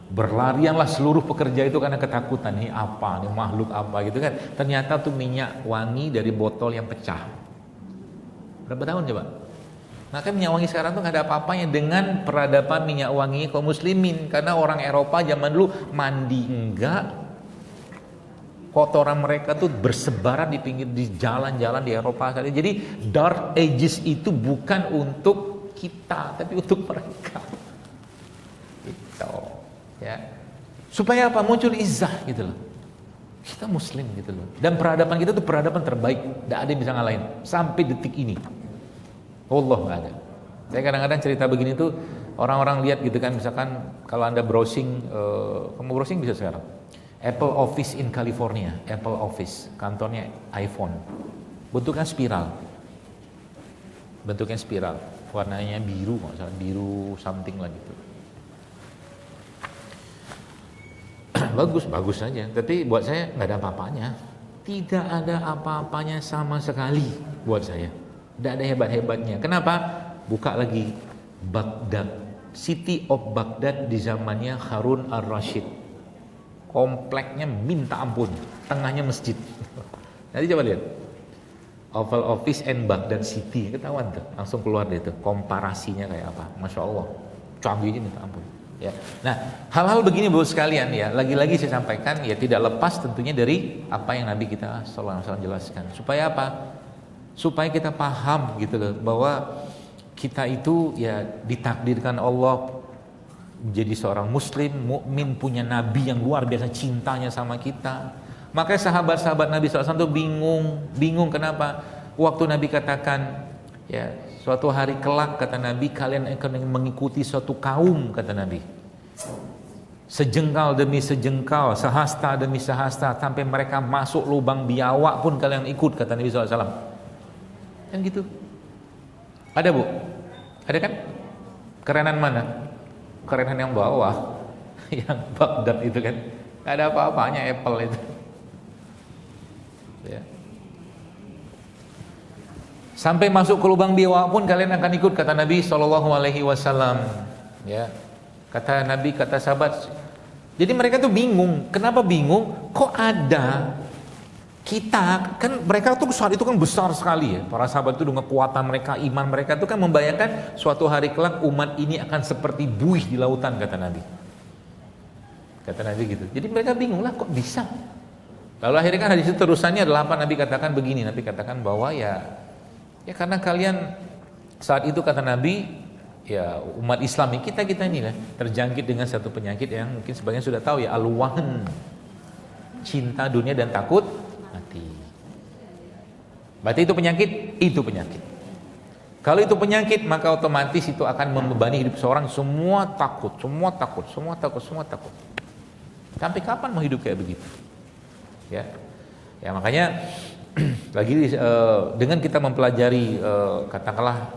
Berlarianlah seluruh pekerja itu karena ketakutan, ini apa, ini makhluk apa gitu kan. Ternyata tuh minyak wangi dari botol yang pecah. Berapa tahun coba? Maka minyak wangi sekarang tuh gak ada apa-apanya dengan peradaban minyak wangi kaum muslimin. Karena orang Eropa zaman dulu mandi enggak, kotoran mereka tuh bersebaran di pinggir di jalan-jalan di Eropa. Jadi Dark Ages itu bukan untuk kita, tapi untuk mereka. Gitu, ya. Supaya apa? Muncul izzah gitu loh. Kita muslim gitu loh. Dan peradaban kita tuh peradaban terbaik. Tidak ada yang bisa ngalahin sampai detik ini. Allah nggak ada. Saya kadang-kadang cerita begini tuh orang-orang lihat gitu kan, misalkan kalau Anda browsing, kamu browsing bisa sekarang. Apple Office in California, Apple Office, kantornya iPhone. Bentuknya spiral. Bentuknya spiral. Warnanya biru, nggak salah, biru something lah gitu. Bagus saja. Tapi buat saya nggak ada apa-apanya. Tidak ada apa-apanya sama sekali buat saya. Tidak ada hebat-hebatnya. Kenapa? Buka lagi Baghdad, City of Baghdad di zamannya Harun ar-Rasyid. Kompleknya minta ampun, tengahnya masjid. Nanti coba lihat Oval Office and Baghdad City, ketahuan tuh, langsung keluar deh tuh komparasinya kayak apa. Masya Allah, canggihnya minta ampun. Ya. Nah, hal-hal begini Bapak sekalian ya, lagi-lagi saya sampaikan ya, tidak lepas tentunya dari apa yang Nabi kita sallallahu alaihi wasallam jelaskan. Supaya apa? Supaya kita paham gitu loh, bahwa kita itu ya ditakdirkan Allah menjadi seorang muslim, mukmin, punya nabi yang luar biasa cintanya sama kita. Makanya sahabat-sahabat Nabi SAW itu bingung kenapa? Waktu Nabi katakan ya, suatu hari kelak kata Nabi kalian akan mengikuti suatu kaum, kata Nabi. Sejengkal demi sejengkal, sehasta demi sehasta, sampai mereka masuk lubang biawak pun kalian ikut, kata Nabi SAW. Kan gitu. Ada bu? Ada kan? Kerenan mana? Kerenan yang bawah, yang Baghdad itu kan. Gak ada apa-apanya Apple itu. Ya. Sampai masuk ke lubang biawak pun kalian akan ikut, kata Nabi SAW. Ya. Kata Nabi, kata sahabat. Jadi mereka tuh bingung. Kenapa bingung? Kok ada? Kita kan, mereka tuh saat itu kan besar sekali ya, para sahabat itu dengan kekuatan mereka, iman mereka itu kan membayangkan suatu hari kelak umat ini akan seperti buih di lautan, kata Nabi. Kata Nabi gitu. Jadi mereka bingung lah, kok bisa? Lalu akhirnya kan hadis itu terusannya adalah apa? Nabi katakan begini, Nabi katakan bahwa ya karena kalian saat itu, kata Nabi, ya umat Islam kita ini lah terjangkit dengan satu penyakit yang mungkin sebagian sudah tahu ya, al-wahn, cinta dunia dan takut mati. Berarti itu penyakit. Kalau itu penyakit, maka otomatis itu akan membebani hidup seorang. Semua takut. Sampai kapan mau hidup kayak begitu? Ya makanya lagi dengan kita mempelajari katakanlah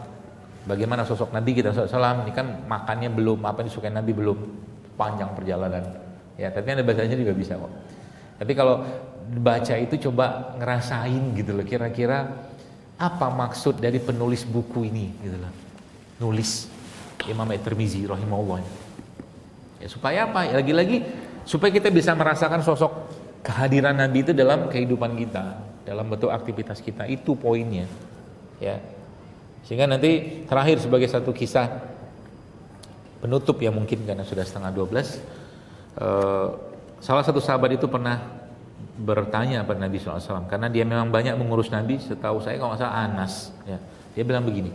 bagaimana sosok Nabi kita SAW ini kan makannya belum apa yang disukai Nabi belum panjang perjalanan. Ya, tapi ada bahasanya juga bisa kok. Tapi kalau baca itu coba ngerasain gitu loh, kira-kira apa maksud dari penulis buku ini gitu loh. Nulis Imam At-Tirmizi rahimahullah. Ya supaya apa? Ya, lagi-lagi supaya kita bisa merasakan sosok kehadiran Nabi itu dalam kehidupan kita, dalam bentuk aktivitas kita. Itu poinnya. Ya. Sehingga nanti terakhir sebagai satu kisah penutup ya mungkin karena sudah 11:30, salah satu sahabat itu pernah bertanya pada Nabi SAW karena dia memang banyak mengurus Nabi. Setahu saya kalau nggak salah Anas ya, dia bilang begini,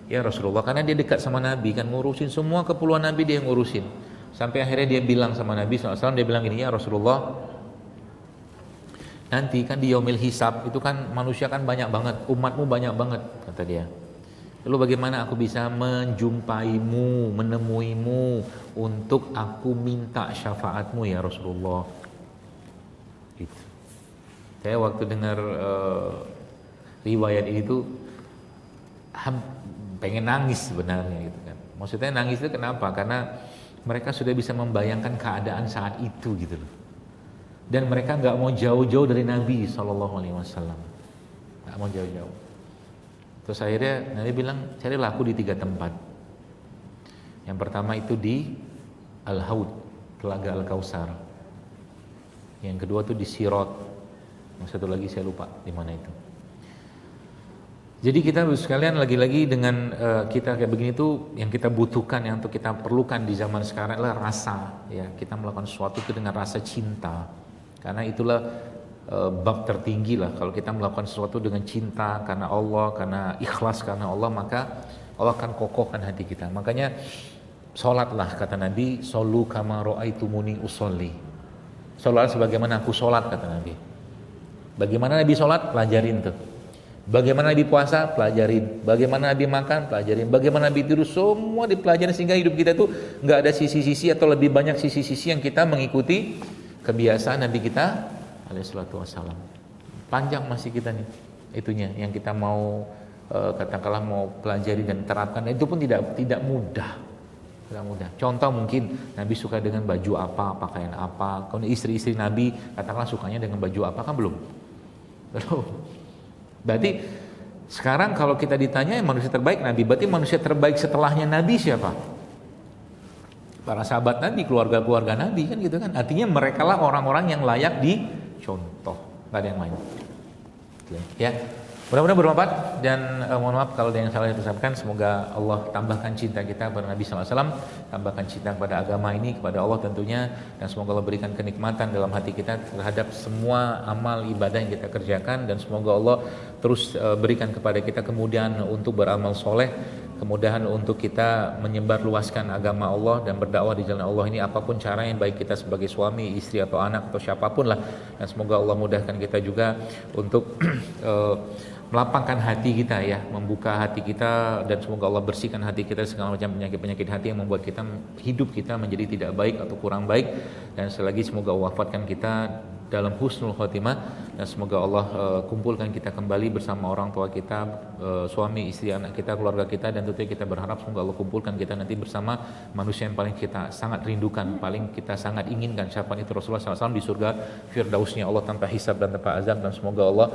Ya Rasulullah, karena dia dekat sama Nabi kan, ngurusin semua keperluan Nabi dia yang ngurusin. Sampai akhirnya dia bilang sama Nabi SAW, dia bilang gini, ya Rasulullah, nanti kan di yaumil hisab itu kan manusia kan banyak banget, umatmu banyak banget, kata dia. Lalu bagaimana aku bisa menjumpaimu, menemuimu untuk aku minta syafaatmu ya Rasulullah. Gitu. Saya waktu dengar riwayat ini tuh pengen nangis sebenarnya gitu kan. Maksudnya nangis itu kenapa? Karena mereka sudah bisa membayangkan keadaan saat itu gitu loh. Dan mereka nggak mau jauh-jauh dari Nabi SAW, nggak mau jauh-jauh. Terus akhirnya Nabi bilang, carilah aku di 3 tempat. Yang pertama itu di Al-Haud, Telaga Al-Kausar. Yang kedua itu di Sirat. Yang satu lagi saya lupa di mana itu. Jadi kita sekalian lagi-lagi dengan kita kayak begini tuh yang kita butuhkan, yang untuk kita perlukan di zaman sekarang adalah rasa. Ya, kita melakukan sesuatu itu dengan rasa cinta. Karena itulah bab tertinggi lah, kalau kita melakukan sesuatu dengan cinta karena Allah, karena ikhlas karena Allah, maka Allah akan kokohkan hati kita. Makanya sholatlah, kata Nabi, shollu kama ra'aitumuni usolli. Sholat sebagaimana aku sholat, kata Nabi. Bagaimana Nabi sholat? Pelajarin tuh. Bagaimana Nabi puasa? Pelajarin. Bagaimana Nabi makan? Pelajarin. Bagaimana Nabi tidur? Semua dipelajari sehingga hidup kita tuh nggak ada sisi-sisi atau lebih banyak sisi-sisi yang kita mengikuti kebiasaan Nabi kita alaihissalatu wassalam. Panjang masih kita nih itunya yang kita mau katakanlah mau pelajari dan terapkan, dan itu pun tidak mudah. Tidak mudah. Contoh mungkin Nabi suka dengan baju apa, pakaian apa. Kalau istri-istri Nabi katakanlah sukanya dengan baju apa, kan belum. Berarti sekarang kalau kita ditanya yang manusia terbaik Nabi, berarti manusia terbaik setelahnya Nabi siapa? Para sahabat Nabi, keluarga-keluarga Nabi kan gitu kan. Artinya merekalah orang-orang yang layak dicontoh, nggak ada yang lain. Ya, mudah-mudahan bermanfaat dan mohon maaf kalau ada yang salah saya ucapkan. Semoga Allah tambahkan cinta kita kepada Nabi SAW, tambahkan cinta kepada agama ini, kepada Allah tentunya, dan semoga Allah berikan kenikmatan dalam hati kita terhadap semua amal ibadah yang kita kerjakan, dan semoga Allah terus berikan kepada kita kemudahan untuk beramal soleh, kemudahan untuk kita menyebar luaskan agama Allah dan berdakwah di jalan Allah ini apapun caranya, baik kita sebagai suami, istri atau anak atau siapapun lah. Dan semoga Allah mudahkan kita juga untuk melapangkan hati kita ya, membuka hati kita, dan semoga Allah bersihkan hati kita segala macam penyakit-penyakit hati yang membuat kita hidup kita menjadi tidak baik atau kurang baik. Dan sekali lagi semoga Allah wafatkan kita dalam husnul khotimah, dan semoga Allah kumpulkan kita kembali bersama orang tua kita, suami, istri, anak kita, keluarga kita, dan tentunya kita berharap semoga Allah kumpulkan kita nanti bersama manusia yang paling kita sangat rindukan, paling kita sangat inginkan, siapa itu Rasulullah SAW di surga firdausnya Allah tanpa hisab dan tanpa azab. Dan semoga Allah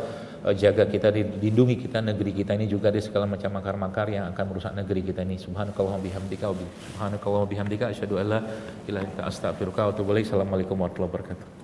jaga kita, lindungi kita, negeri kita ini juga dari segala macam makar-makar yang akan merusak negeri kita ini. Subhanakallahumma bihamdika, subhanakallahumma bihamdika, asyhadu an la ilaha illa anta astaghfiruka wa atubu ilaik. Assalamualaikum warahmatullahi wabarakatuh.